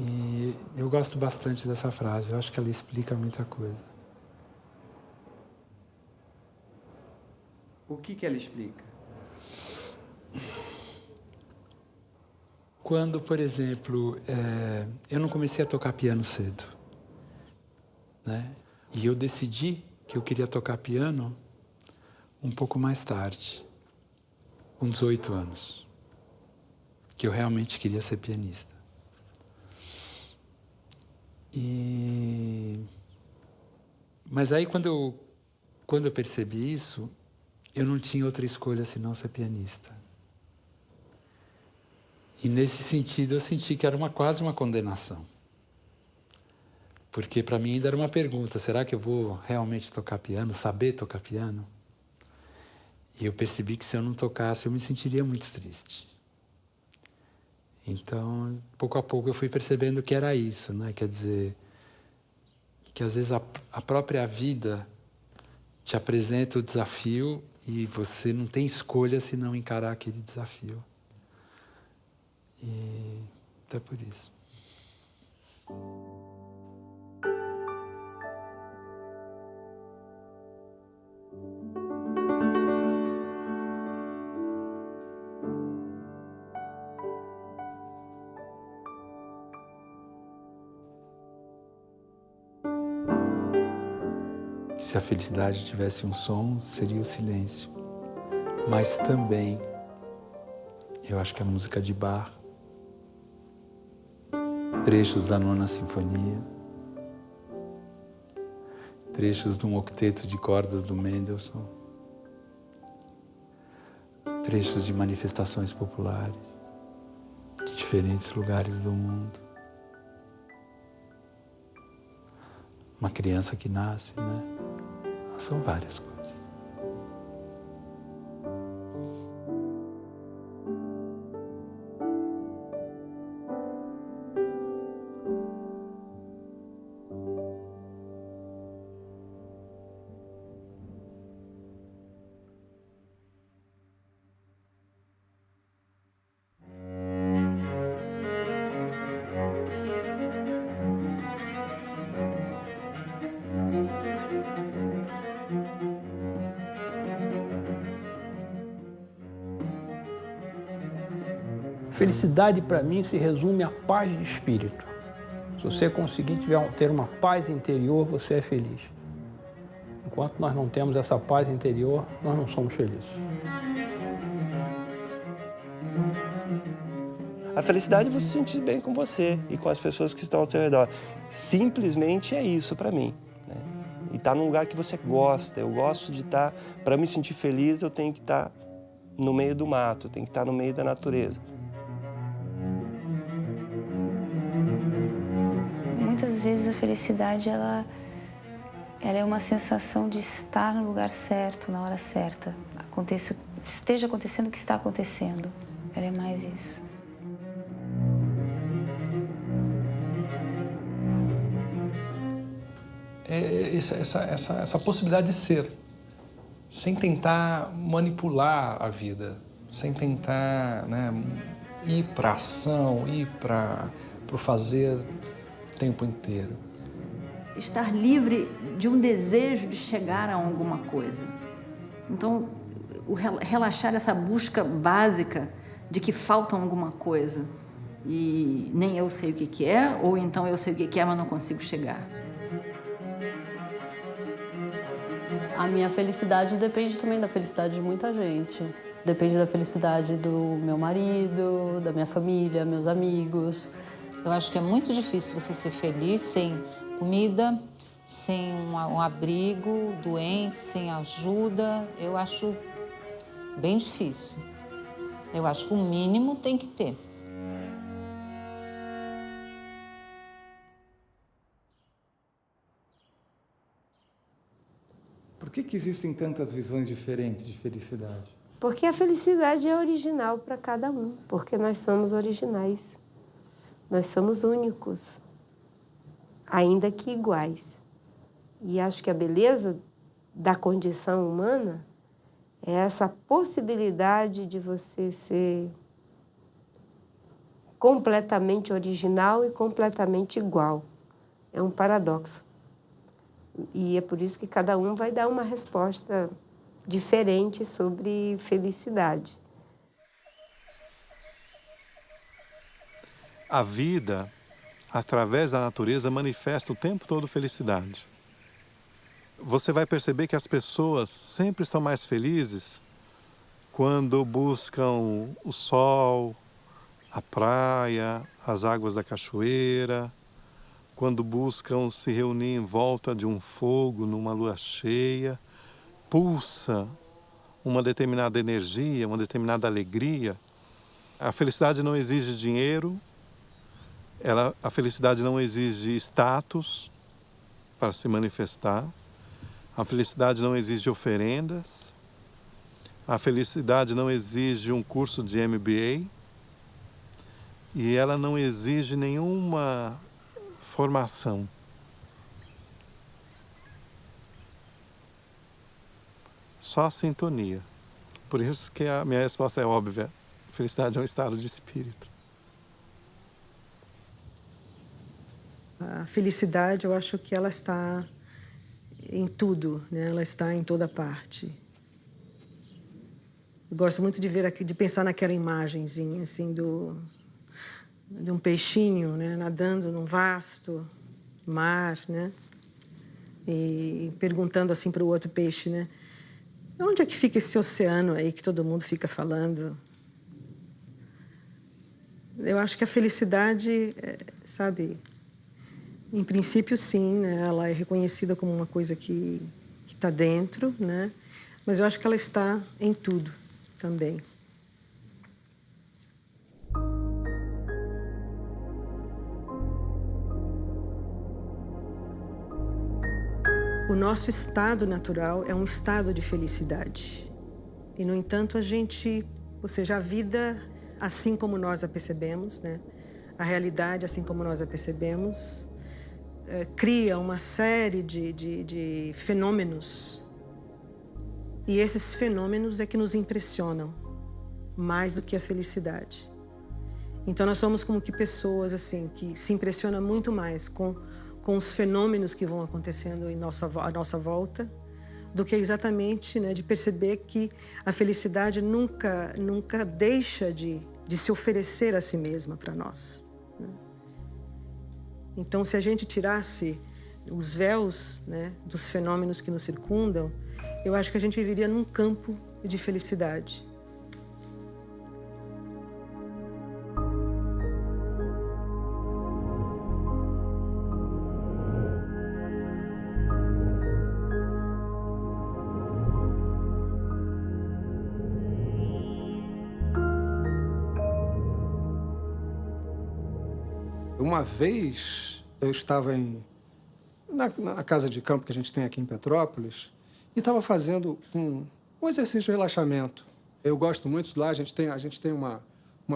E eu gosto bastante dessa frase, eu acho que ela explica muita coisa. O que ela explica? Quando, por exemplo, eu não comecei a tocar piano cedo, né? E eu decidi que eu queria tocar piano um pouco mais tarde, com 18 anos, que eu realmente queria ser pianista. Mas aí, quando eu percebi isso, eu não tinha outra escolha senão ser pianista. E nesse sentido eu senti que era quase uma condenação. Porque para mim ainda era uma pergunta, será que eu vou realmente tocar piano, saber tocar piano? E eu percebi que se eu não tocasse eu me sentiria muito triste. Então, pouco a pouco eu fui percebendo que era isso, né? Quer dizer, que às vezes a própria vida te apresenta o desafio e você não tem escolha se não encarar aquele desafio. E então é por isso. Se a felicidade tivesse um som, seria o silêncio. Mas também, eu acho que a música de Bach, trechos da Nona Sinfonia, trechos de um octeto de cordas do Mendelssohn, trechos de manifestações populares de diferentes lugares do mundo. Uma criança que nasce, né? São várias coisas. Felicidade, para mim, se resume à paz de espírito. Se você conseguir ter uma paz interior, você é feliz. Enquanto nós não temos essa paz interior, nós não somos felizes. A felicidade é você se sentir bem com você e com as pessoas que estão ao seu redor. Simplesmente é isso para mim, né? E estar num lugar que você gosta. Eu gosto de estar... Para me sentir feliz, eu tenho que estar no meio do mato, eu tenho que estar no meio da natureza. Muitas vezes a felicidade ela é uma sensação de estar no lugar certo, na hora certa. Esteja acontecendo o que está acontecendo. Ela é mais isso. Essa possibilidade de ser, sem tentar manipular a vida, sem tentar, né, ir para a ação, ir para o fazer o tempo inteiro. Estar livre de um desejo de chegar a alguma coisa. Então, relaxar essa busca básica de que falta alguma coisa e nem eu sei o que é, ou então eu sei o que é, mas não consigo chegar. A minha felicidade depende também da felicidade de muita gente. Depende da felicidade do meu marido, da minha família, meus amigos. Eu acho que é muito difícil você ser feliz sem comida, sem um abrigo, doente, sem ajuda. Eu acho bem difícil. Eu acho que o mínimo tem que ter. Por que existem tantas visões diferentes de felicidade? Porque a felicidade é original para cada um, porque nós somos originais. Nós somos únicos, ainda que iguais. E acho que a beleza da condição humana é essa possibilidade de você ser completamente original e completamente igual. É um paradoxo. E é por isso que cada um vai dar uma resposta diferente sobre felicidade. A vida, através da natureza, manifesta o tempo todo felicidade. Você vai perceber que as pessoas sempre estão mais felizes quando buscam o sol, a praia, as águas da cachoeira, quando buscam se reunir em volta de um fogo numa lua cheia, pulsa uma determinada energia, uma determinada alegria. A felicidade não exige dinheiro, a felicidade não exige status para se manifestar, a felicidade não exige oferendas, a felicidade não exige um curso de MBA e ela não exige nenhuma formação. Só sintonia. Por isso que a minha resposta é óbvia. Felicidade é um estado de espírito. A felicidade, eu acho que ela está em tudo, né? Ela está em toda parte. Eu gosto muito de ver, de pensar naquela imagenzinha assim de um peixinho, né, nadando num vasto mar, né, e perguntando assim para o outro peixe, né, onde é que fica esse oceano aí que todo mundo fica falando? Eu acho que a felicidade, sabe, em princípio sim, né, ela é reconhecida como uma coisa que está dentro, né, mas eu acho que ela está em tudo também. O nosso estado natural é um estado de felicidade. E, no entanto, ou seja, a vida, assim como nós a percebemos, né? A realidade, assim como nós a percebemos, cria uma série de fenômenos. E esses fenômenos é que nos impressionam mais do que a felicidade. Então, nós somos como que pessoas assim, que se impressionam muito mais com os fenômenos que vão acontecendo à nossa volta, do que exatamente, né, de perceber que a felicidade nunca deixa de se oferecer a si mesma para nós, né? Então, se a gente tirasse os véus, né, dos fenômenos que nos circundam, eu acho que a gente viveria num campo de felicidade. Uma vez eu estava na casa de campo que a gente tem aqui em Petrópolis e estava fazendo um exercício de relaxamento. Eu gosto muito lá, a gente tem uma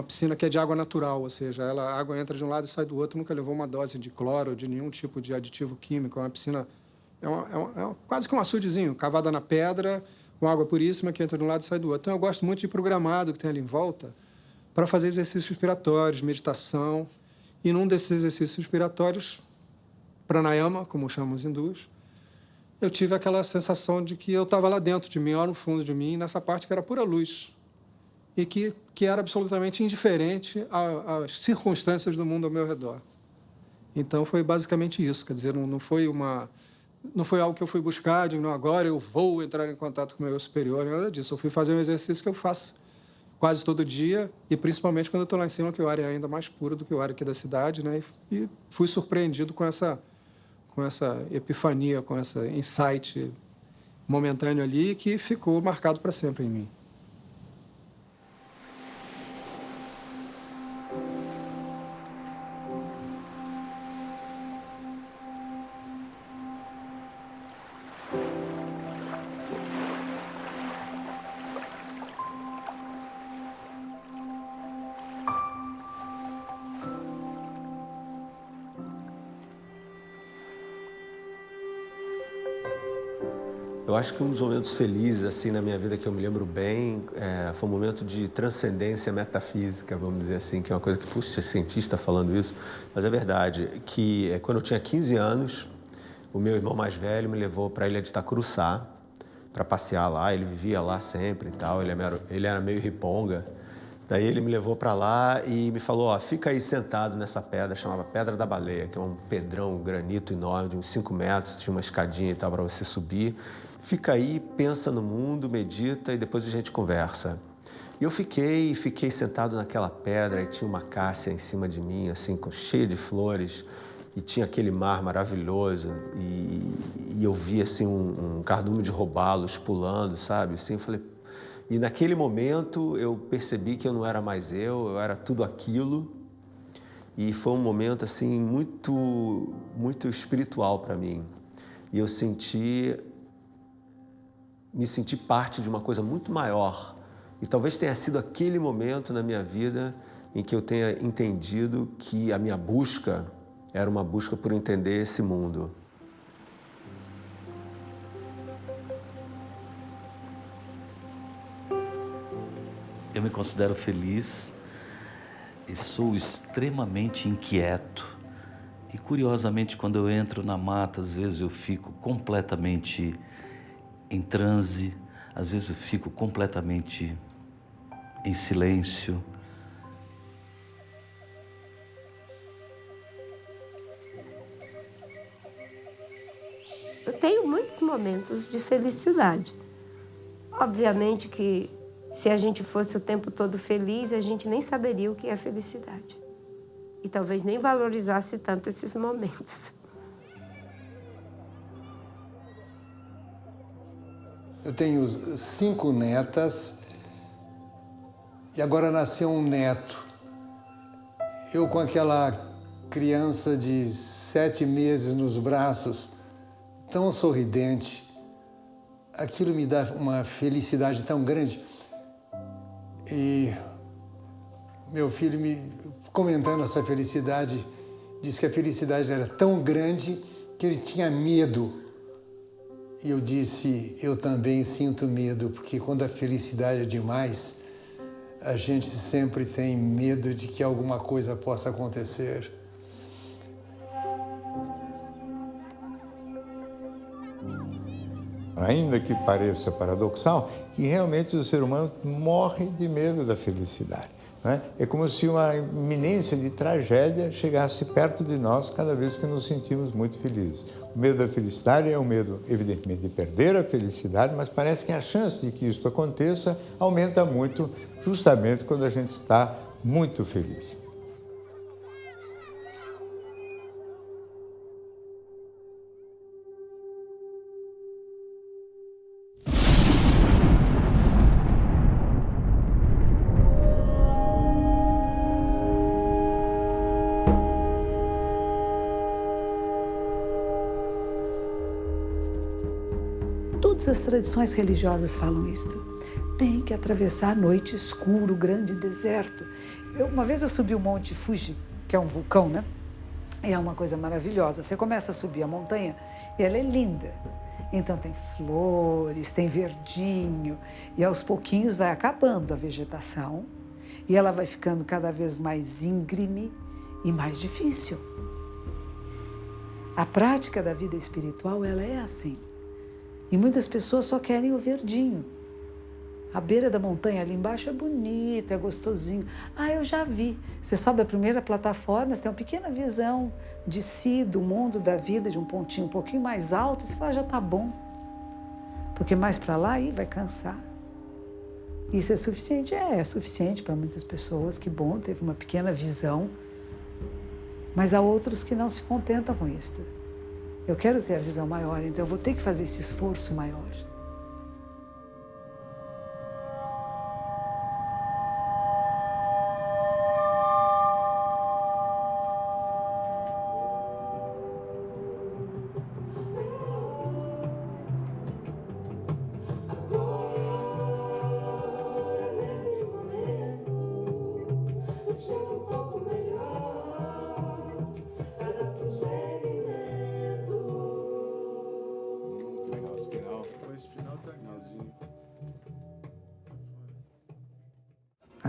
piscina que é de água natural, ou seja, a água entra de um lado e sai do outro, nunca levou uma dose de cloro ou de nenhum tipo de aditivo químico. É uma piscina, quase que um açudezinho, cavada na pedra, com água puríssima que entra de um lado e sai do outro. Então eu gosto muito de ir para o gramado que tem ali em volta para fazer exercícios respiratórios, meditação. E num desses exercícios respiratórios, pranayama, como chamam os hindus, eu tive aquela sensação de que eu estava lá dentro de mim, lá no fundo de mim, nessa parte que era pura luz. E que era absolutamente indiferente às circunstâncias do mundo ao meu redor. Então, foi basicamente isso. Quer dizer, não foi algo que eu fui buscar, de agora eu vou entrar em contato com o meu superior, nada disso. Eu fui fazer um exercício que eu faço quase todo dia, e principalmente quando eu estou lá em cima, que o ar é ainda mais puro do que o ar aqui da cidade, né? E fui surpreendido com essa epifania, com esse insight momentâneo ali, que ficou marcado para sempre em mim. Eu acho que um dos momentos felizes assim na minha vida que eu me lembro bem foi um momento de transcendência metafísica, vamos dizer assim, que é uma coisa que, puxa, cientista falando isso, mas é verdade, que quando eu tinha 15 anos, o meu irmão mais velho me levou para a ilha de Itacuruçá para passear lá, ele vivia lá sempre e tal, ele era meio riponga. Daí ele me levou para lá e me falou, ó, fica aí sentado nessa pedra, chamava Pedra da Baleia, que é um pedrão, um granito enorme, de uns 5 metros, tinha uma escadinha e tal para você subir. Fica aí, pensa no mundo, medita e depois a gente conversa. E eu fiquei sentado naquela pedra e tinha uma cássia em cima de mim, assim, cheia de flores, e tinha aquele mar maravilhoso, e eu vi, assim, um cardume de robalos pulando, sabe? Assim, eu falei... E naquele momento eu percebi que eu não era mais eu era tudo aquilo, e foi um momento, assim, muito, muito espiritual para mim. E eu me senti parte de uma coisa muito maior. E talvez tenha sido aquele momento na minha vida em que eu tenha entendido que a minha busca era uma busca por entender esse mundo. Eu me considero feliz e sou extremamente inquieto. E curiosamente, quando eu entro na mata, às vezes eu fico completamente em transe, às vezes eu fico completamente em silêncio. Eu tenho muitos momentos de felicidade. Obviamente que se a gente fosse o tempo todo feliz, a gente nem saberia o que é felicidade. E talvez nem valorizasse tanto esses momentos. Eu tenho 5 netas e agora nasceu um neto. Eu com aquela criança de 7 meses nos braços, tão sorridente, aquilo me dá uma felicidade tão grande. E meu filho me comentando essa felicidade, disse que a felicidade era tão grande que ele tinha medo. E eu disse, eu também sinto medo, porque quando a felicidade é demais, a gente sempre tem medo de que alguma coisa possa acontecer. Ainda que pareça paradoxal, que realmente o ser humano morre de medo da felicidade. Né? É como se uma iminência de tragédia chegasse perto de nós cada vez que nos sentimos muito felizes. O medo da felicidade é o medo, evidentemente, de perder a felicidade, mas parece que a chance de que isso aconteça aumenta muito justamente quando a gente está muito feliz. Todas as tradições religiosas falam isto. Tem que atravessar a noite escura, o grande deserto. Uma vez eu subi o Monte Fuji, que é um vulcão, né? E é uma coisa maravilhosa. Você começa a subir a montanha e ela é linda. Então tem flores, tem verdinho, e aos pouquinhos vai acabando a vegetação e ela vai ficando cada vez mais íngreme e mais difícil. A prática da vida espiritual, ela é assim. E muitas pessoas só querem o verdinho. A beira da montanha ali embaixo é bonita, é gostosinho. Ah, eu já vi. Você sobe a primeira plataforma, você tem uma pequena visão de si, do mundo, da vida, de um pontinho um pouquinho mais alto, e você fala, já tá bom. Porque mais para lá, aí vai cansar. Isso é suficiente? É suficiente para muitas pessoas, que bom, teve uma pequena visão. Mas há outros que não se contentam com isto. Eu quero ter a visão maior, então eu vou ter que fazer esse esforço maior.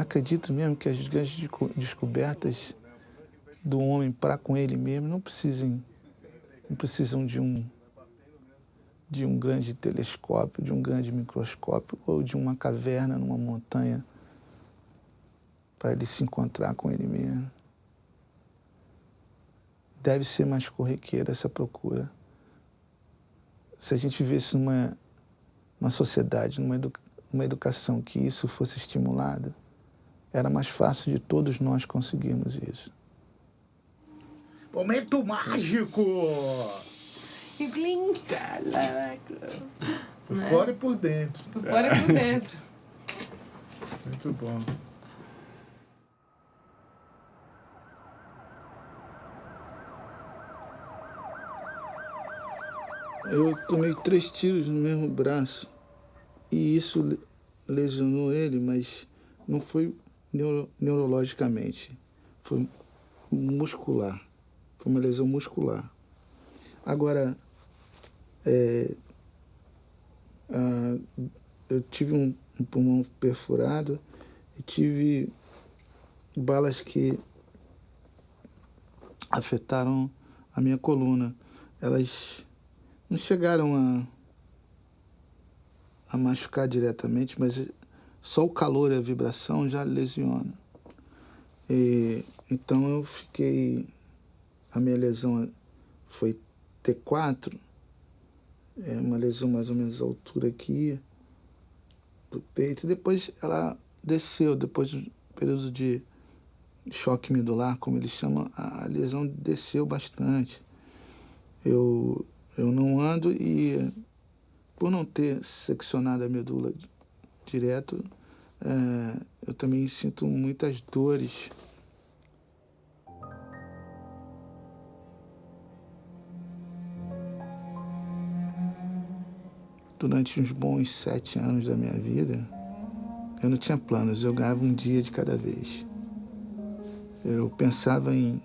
acredito mesmo que as grandes descobertas do homem para com ele mesmo não precisam de um grande telescópio, de um grande microscópio ou de uma caverna numa montanha para ele se encontrar com ele mesmo. Deve ser mais corriqueira essa procura. Se a gente vivesse numa sociedade, numa educação que isso fosse estimulado, era mais fácil de todos nós conseguirmos isso. Momento mágico! Caraca! Por fora e por dentro. Por fora e por dentro. Muito bom. Eu tomei 3 tiros no mesmo braço e isso lesionou ele, mas não foi neurologicamente, foi muscular, foi uma lesão muscular. Agora, eu tive um pulmão perfurado e tive balas que afetaram a minha coluna. Elas não chegaram a machucar diretamente, mas só o calor e a vibração já lesiona. Então eu fiquei... A minha lesão foi T4, uma lesão mais ou menos à altura aqui do peito. Depois ela desceu, depois do período de choque medular, como eles chamam, a lesão desceu bastante. Eu não ando e, por não ter seccionado a medula direto, eu também sinto muitas dores. Durante uns bons 7 anos da minha vida, eu não tinha planos, eu ganhava um dia de cada vez. Eu pensava em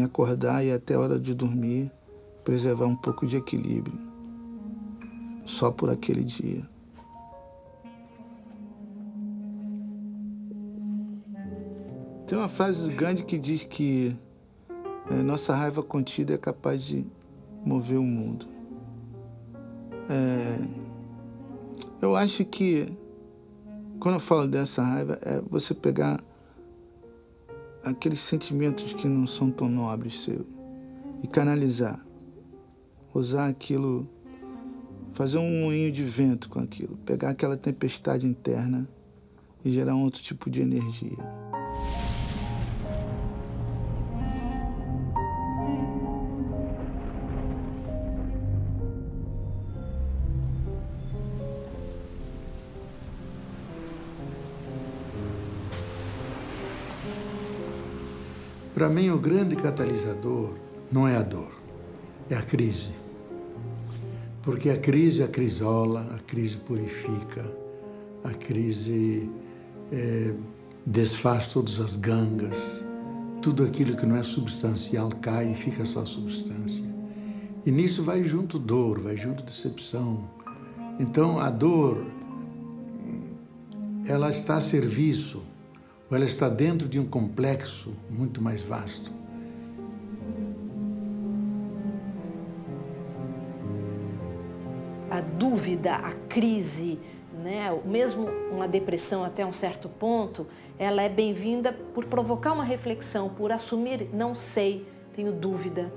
acordar e até a hora de dormir, preservar um pouco de equilíbrio, só por aquele dia. Tem uma frase do Gandhi que diz que nossa raiva contida é capaz de mover o mundo. Eu acho que, quando eu falo dessa raiva, é você pegar aqueles sentimentos que não são tão nobres seus e canalizar. Usar aquilo, fazer um moinho de vento com aquilo. Pegar aquela tempestade interna e gerar um outro tipo de energia. Para mim, o grande catalisador não é a dor, é a crise. Porque a crise acrisola, a crise purifica, a crise desfaz todas as gangas, tudo aquilo que não é substancial cai e fica só substância. E nisso vai junto dor, vai junto decepção. Então, a dor, ela está a serviço, ou ela está dentro de um complexo muito mais vasto. A dúvida, a crise, né? Mesmo uma depressão até um certo ponto, ela é bem-vinda por provocar uma reflexão, por assumir, não sei, tenho dúvida,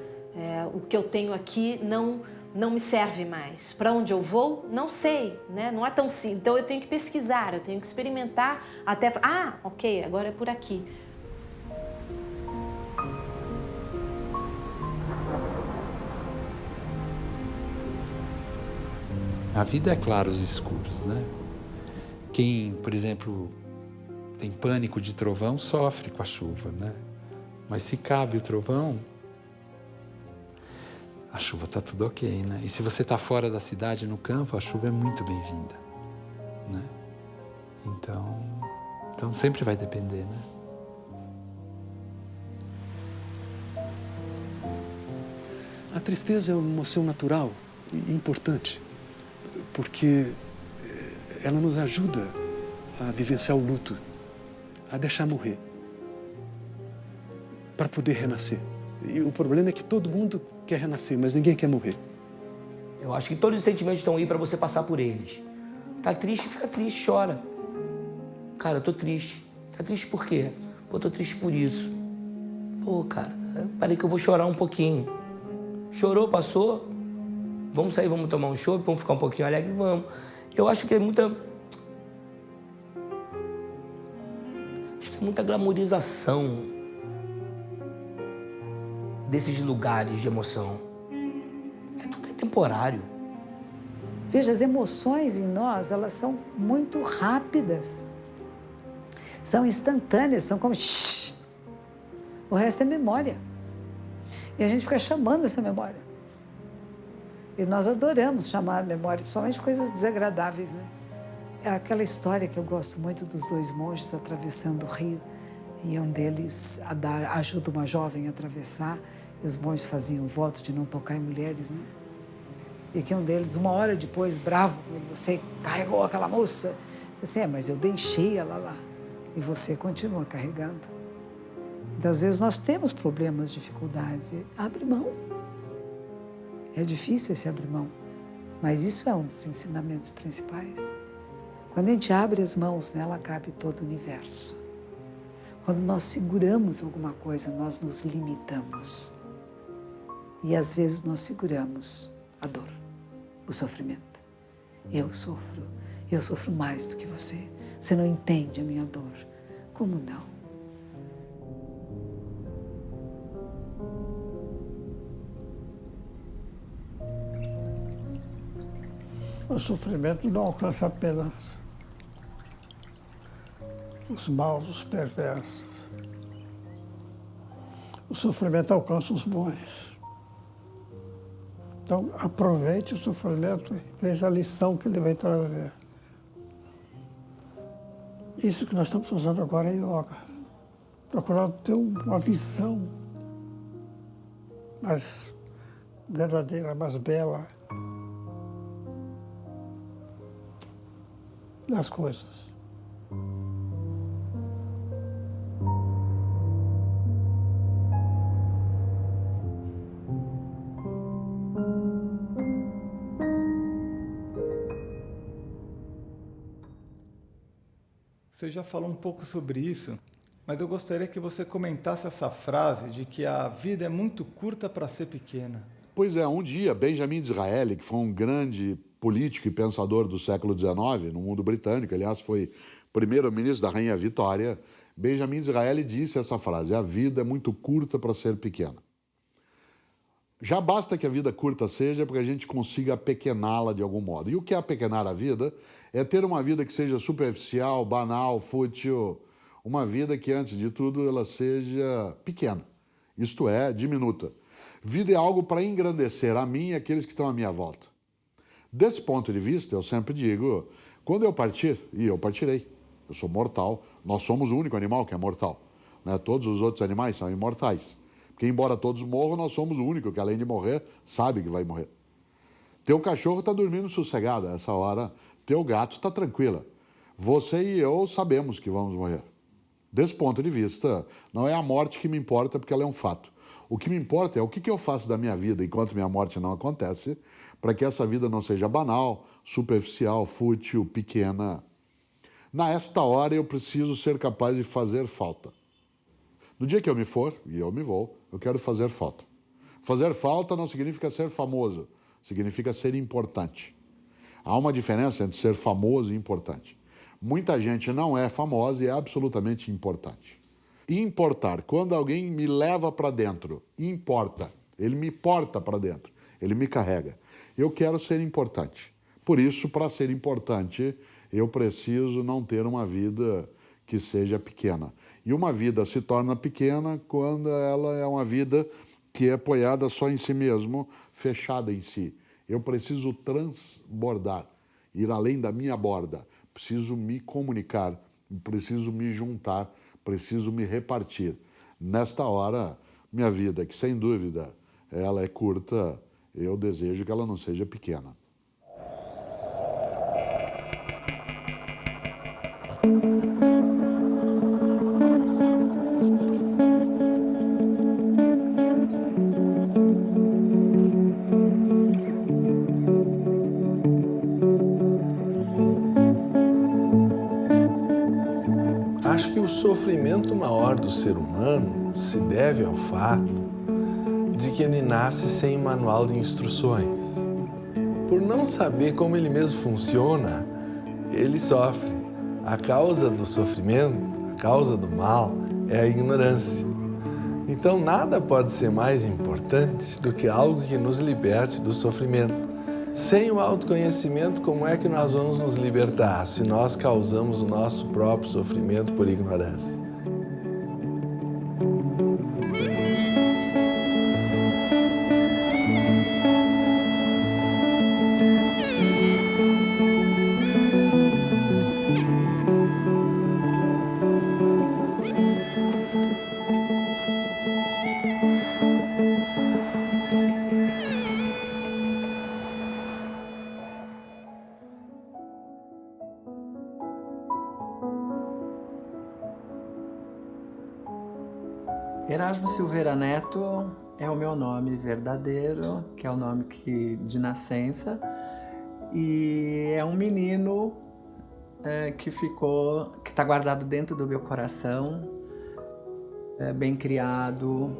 o que eu tenho aqui não me serve mais. Para onde eu vou, não sei, né? Não é tão simples. Então eu tenho que pesquisar, eu tenho que experimentar até... Ah, ok, agora é por aqui. A vida é claros e escuros, né? Quem, por exemplo, tem pânico de trovão, sofre com a chuva, né? Mas se cabe o trovão, a chuva está tudo ok, né? E se você está fora da cidade, no campo, a chuva é muito bem-vinda, né? Então sempre vai depender, né? A tristeza é uma emoção natural e importante, porque ela nos ajuda a vivenciar o luto, a deixar morrer, para poder renascer. E o problema é que todo mundo quer renascer, mas ninguém quer morrer. Eu acho que todos os sentimentos estão aí para você passar por eles. Tá triste, fica triste, chora. Cara, eu tô triste. Tá triste por quê? Pô, eu tô triste por isso. Pô, cara, parei que eu vou chorar um pouquinho. Chorou, passou? Vamos sair, vamos tomar um chopp, vamos ficar um pouquinho alegre, vamos. Eu acho que é muita glamorização desses lugares de emoção. Tudo é temporário. Veja, as emoções em nós, elas são muito rápidas. São instantâneas, são como... O resto é memória. E a gente fica chamando essa memória. E nós adoramos chamar a memória, principalmente coisas desagradáveis, né? É aquela história que eu gosto muito dos dois monges atravessando o rio. E um deles ajuda uma jovem a atravessar. E os monges faziam voto de não tocar em mulheres, né? E que um deles, uma hora depois, bravo, você carregou aquela moça. Disse assim, mas eu deixei ela lá. E você continua carregando. Então, às vezes, nós temos problemas, dificuldades. E abre mão. É difícil esse abrir mão. Mas isso é um dos ensinamentos principais. Quando a gente abre as mãos, nela cabe todo o universo. Quando nós seguramos alguma coisa, nós nos limitamos. E, às vezes, nós seguramos a dor, o sofrimento. Eu sofro mais do que você. Você não entende a minha dor. Como não? O sofrimento não alcança apenas os maus, os perversos. O sofrimento alcança os bons. Então, aproveite o sofrimento e veja a lição que ele vai trazer. Isso que nós estamos usando agora é yoga. Procurando ter uma visão mais verdadeira, mais bela das coisas. Você já falou um pouco sobre isso, mas eu gostaria que você comentasse essa frase de que a vida é muito curta para ser pequena. Pois é, um dia, Benjamin Disraeli, que foi um grande político e pensador do século XIX, no mundo britânico, aliás, foi primeiro-ministro da Rainha Vitória, Benjamin Disraeli disse essa frase, a vida é muito curta para ser pequena. Já basta que a vida curta seja para que a gente consiga apequená-la de algum modo. E o que é apequenar a vida? É ter uma vida que seja superficial, banal, fútil, uma vida que, antes de tudo, ela seja pequena, isto é, diminuta. Vida é algo para engrandecer a mim e aqueles que estão à minha volta. Desse ponto de vista, eu sempre digo, quando eu partir, e eu partirei, eu sou mortal, nós somos o único animal que é mortal, né? Todos os outros animais são imortais. Porque, embora todos morram, nós somos o único que, além de morrer, sabe que vai morrer. Teu cachorro está dormindo sossegado a essa hora, teu gato está tranquila. Você e eu sabemos que vamos morrer. Desse ponto de vista, não é a morte que me importa, porque ela é um fato. O que me importa é o que eu faço da minha vida enquanto minha morte não acontece, para que essa vida não seja banal, superficial, fútil, pequena. Nesta hora eu preciso ser capaz de fazer falta. No dia que eu me for, e eu me vou, eu quero fazer falta. Fazer falta não significa ser famoso, significa ser importante. Há uma diferença entre ser famoso e importante. Muita gente não é famosa e é absolutamente importante. Importar, quando alguém me leva para dentro, importa, ele me porta para dentro, ele me carrega. Eu quero ser importante. Por isso, para ser importante, eu preciso não ter uma vida que seja pequena. E uma vida se torna pequena quando ela é uma vida que é apoiada só em si mesmo, fechada em si. Eu preciso transbordar, ir além da minha borda. Preciso me comunicar, preciso me juntar, preciso me repartir. Nesta hora, minha vida, que sem dúvida ela é curta, eu desejo que ela não seja pequena. Acho que o sofrimento maior do ser humano se deve ao fato de que ele nasce sem manual de instruções. Por não saber como ele mesmo funciona, ele sofre. A causa do sofrimento, a causa do mal, é a ignorância. Então nada pode ser mais importante do que algo que nos liberte do sofrimento. Sem o autoconhecimento, como é que nós vamos nos libertar se nós causamos o nosso próprio sofrimento por ignorância? Erasmo Silveira Neto é o meu nome verdadeiro, que é o nome de nascença, e é um menino que está guardado dentro do meu coração, bem criado,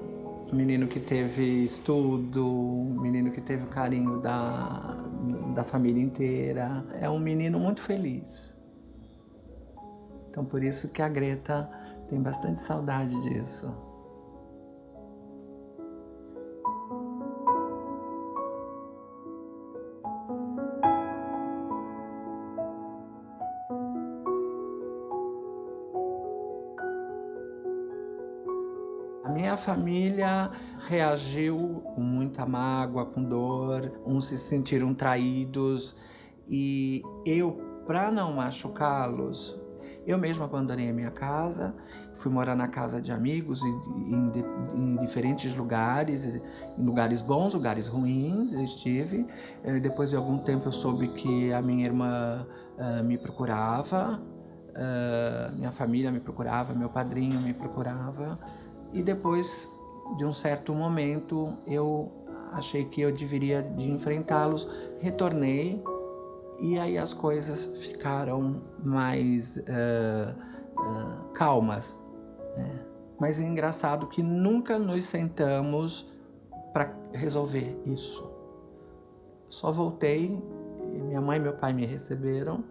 um menino que teve estudo, um menino que teve o carinho da família inteira. É um menino muito feliz. Então por isso que a Greta tem bastante saudade disso. A minha família reagiu com muita mágoa, com dor, uns se sentiram traídos e eu, para não machucá-los, eu mesma abandonei a minha casa, fui morar na casa de amigos em diferentes lugares, em lugares bons, lugares ruins, eu estive. Depois de algum tempo eu soube que a minha irmã me procurava, minha família me procurava, meu padrinho me procurava. E depois de um certo momento eu achei que eu deveria de enfrentá-los, retornei e aí as coisas ficaram mais calmas, né? Mas é engraçado que nunca nos sentamos para resolver isso. Só voltei, minha mãe e meu pai me receberam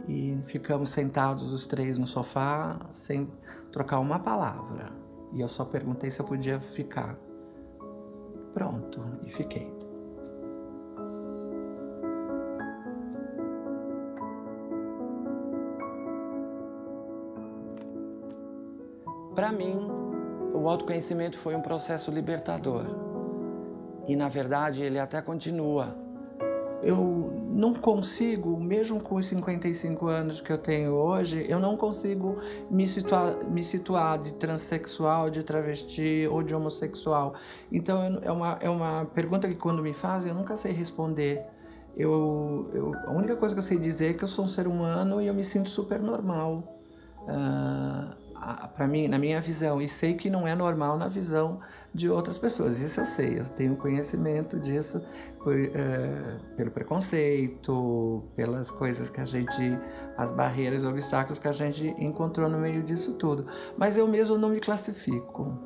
e ficamos sentados os três no sofá sem trocar uma palavra. E eu só perguntei se eu podia ficar. Pronto, e fiquei. Para mim, o autoconhecimento foi um processo libertador. E, na verdade, ele até continua. Eu não consigo, mesmo com os 55 anos que eu tenho hoje, eu não consigo me situar de transexual, de travesti ou de homossexual. Então, é uma pergunta que quando me fazem, eu nunca sei responder. A única coisa que eu sei dizer é que eu sou um ser humano e eu me sinto super normal. Para mim, na minha visão, e sei que não é normal na visão de outras pessoas. Isso eu sei, eu tenho conhecimento disso pelo preconceito, pelas coisas que as barreiras e obstáculos que a gente encontrou no meio disso tudo. Mas eu mesmo não me classifico.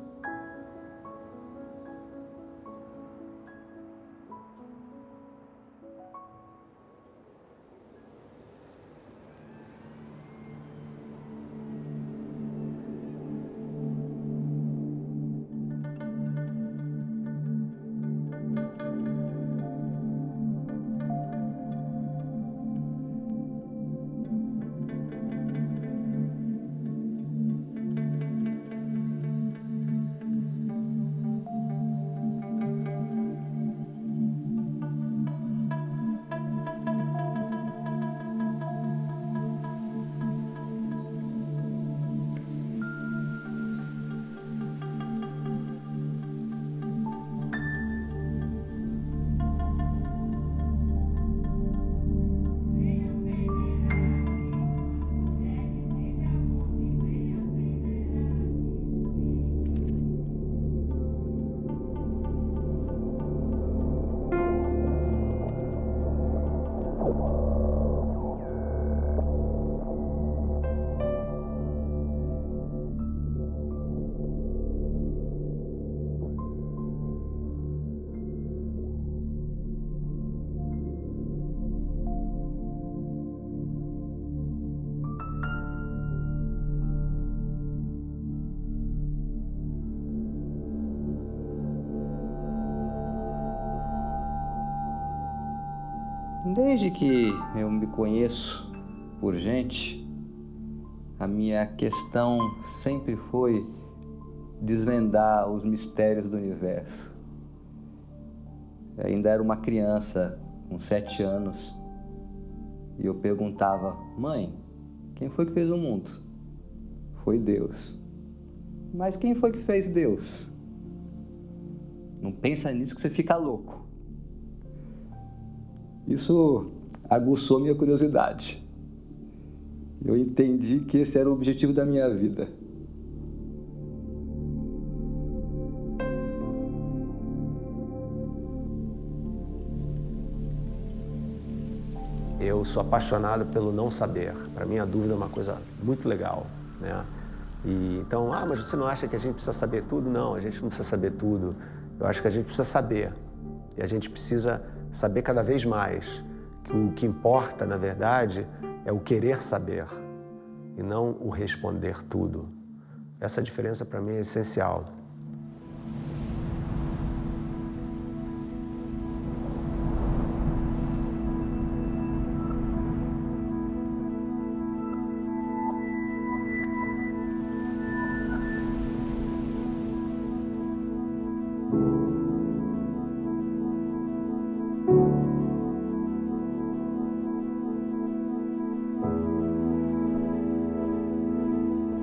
Desde que eu me conheço por gente, a minha questão sempre foi desvendar os mistérios do universo. Eu ainda era uma criança, com 7 anos, e eu perguntava: mãe, quem foi que fez o mundo? Foi Deus. Mas quem foi que fez Deus? Não pensa nisso que você fica louco. Isso aguçou minha curiosidade. Eu entendi que esse era o objetivo da minha vida. Eu sou apaixonado pelo não saber. Para mim, a dúvida é uma coisa muito legal, né? E, então, mas você não acha que a gente precisa saber tudo? Não, a gente não precisa saber tudo. Eu acho que a gente precisa saber. E a gente precisa saber cada vez mais. Que o que importa, na verdade, é o querer saber e não o responder tudo. Essa diferença, para mim, é essencial.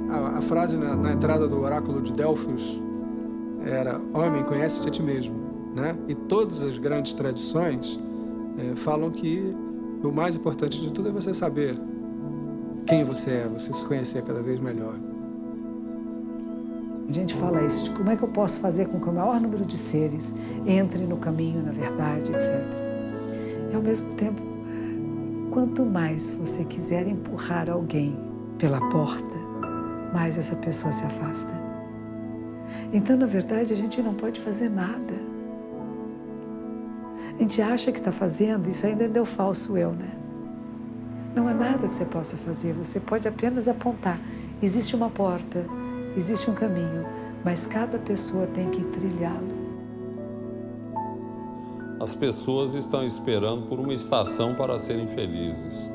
A frase na entrada do oráculo de Delfos era: homem, conhece-te a ti mesmo, né? E todas as grandes tradições falam que o mais importante de tudo é você saber quem você é, você se conhecer cada vez melhor. A gente fala isso, de como é que eu posso fazer com que o maior número de seres entre no caminho, na verdade, etc. E ao mesmo tempo, quanto mais você quiser empurrar alguém pela porta, mais essa pessoa se afasta. Então, na verdade, a gente não pode fazer nada. A gente acha que está fazendo, isso ainda é o falso eu, né? Não há nada que você possa fazer, você pode apenas apontar. Existe uma porta, existe um caminho, mas cada pessoa tem que trilhá-lo. As pessoas estão esperando por uma estação para serem felizes.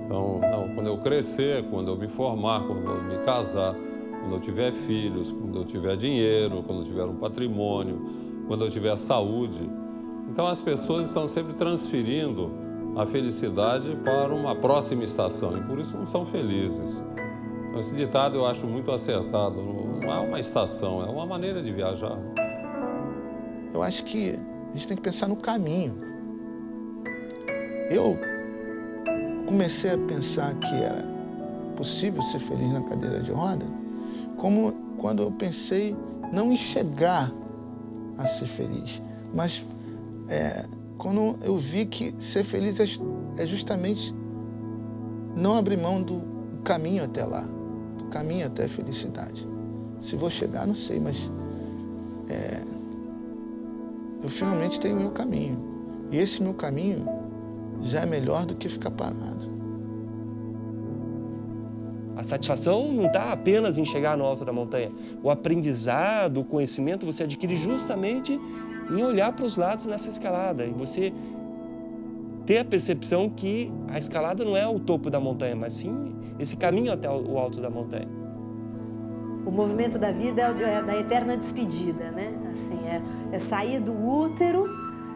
Então, quando eu crescer, quando eu me formar, quando eu me casar, quando eu tiver filhos, quando eu tiver dinheiro, quando eu tiver um patrimônio, quando eu tiver saúde. Então, as pessoas estão sempre transferindo a felicidade para uma próxima estação e por isso não são felizes. Então, esse ditado eu acho muito acertado. Não é uma estação, é uma maneira de viajar. Eu acho que a gente tem que pensar no caminho. Eu comecei a pensar que era possível ser feliz na cadeira de roda, como quando eu pensei não em chegar a ser feliz, mas quando eu vi que ser feliz é justamente não abrir mão do caminho até lá, do caminho até a felicidade. Se vou chegar, não sei, mas eu finalmente tenho o meu caminho. E esse meu caminho já é melhor do que ficar parado. A satisfação não está apenas em chegar no alto da montanha. O aprendizado, o conhecimento você adquire justamente em olhar para os lados nessa escalada. E você ter a percepção que a escalada não é o topo da montanha, mas sim esse caminho até o alto da montanha. O movimento da vida é da eterna despedida, né? Assim, é sair do útero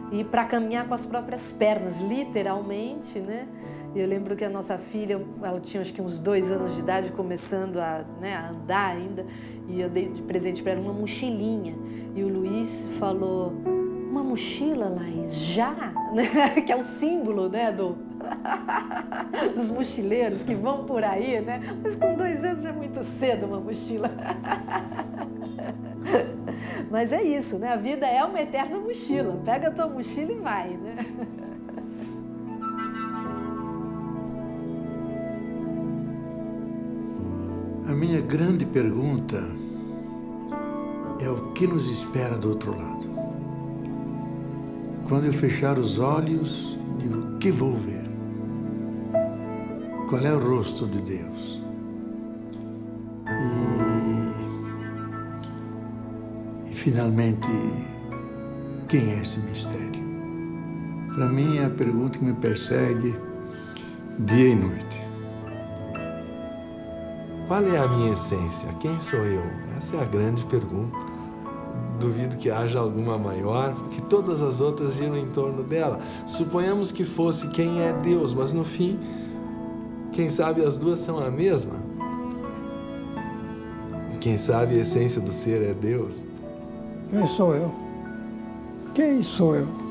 e para caminhar com as próprias pernas, literalmente, né? Eu lembro que a nossa filha, ela tinha acho que uns 2 anos de idade, começando a andar ainda, e eu dei de presente para ela uma mochilinha. E o Luiz falou: uma mochila, Laís, já? Que é o símbolo, né, dos mochileiros que vão por aí, né? Mas com 2 anos é muito cedo uma mochila. Mas é isso, né? A vida é uma eterna mochila. Pega a tua mochila e vai, né? A minha grande pergunta é o que nos espera do outro lado. Quando eu fechar os olhos, digo, o que vou ver? Qual é o rosto de Deus? E finalmente, quem é esse mistério? para mim é a pergunta que me persegue dia e noite. Qual é a minha essência? Quem sou eu? Essa é a grande pergunta. Duvido que haja alguma maior, porque todas as outras giram em torno dela. Suponhamos que fosse quem é Deus, mas no fim, quem sabe as duas são a mesma? Quem sabe a essência do ser é Deus? Quem sou eu? Quem sou eu?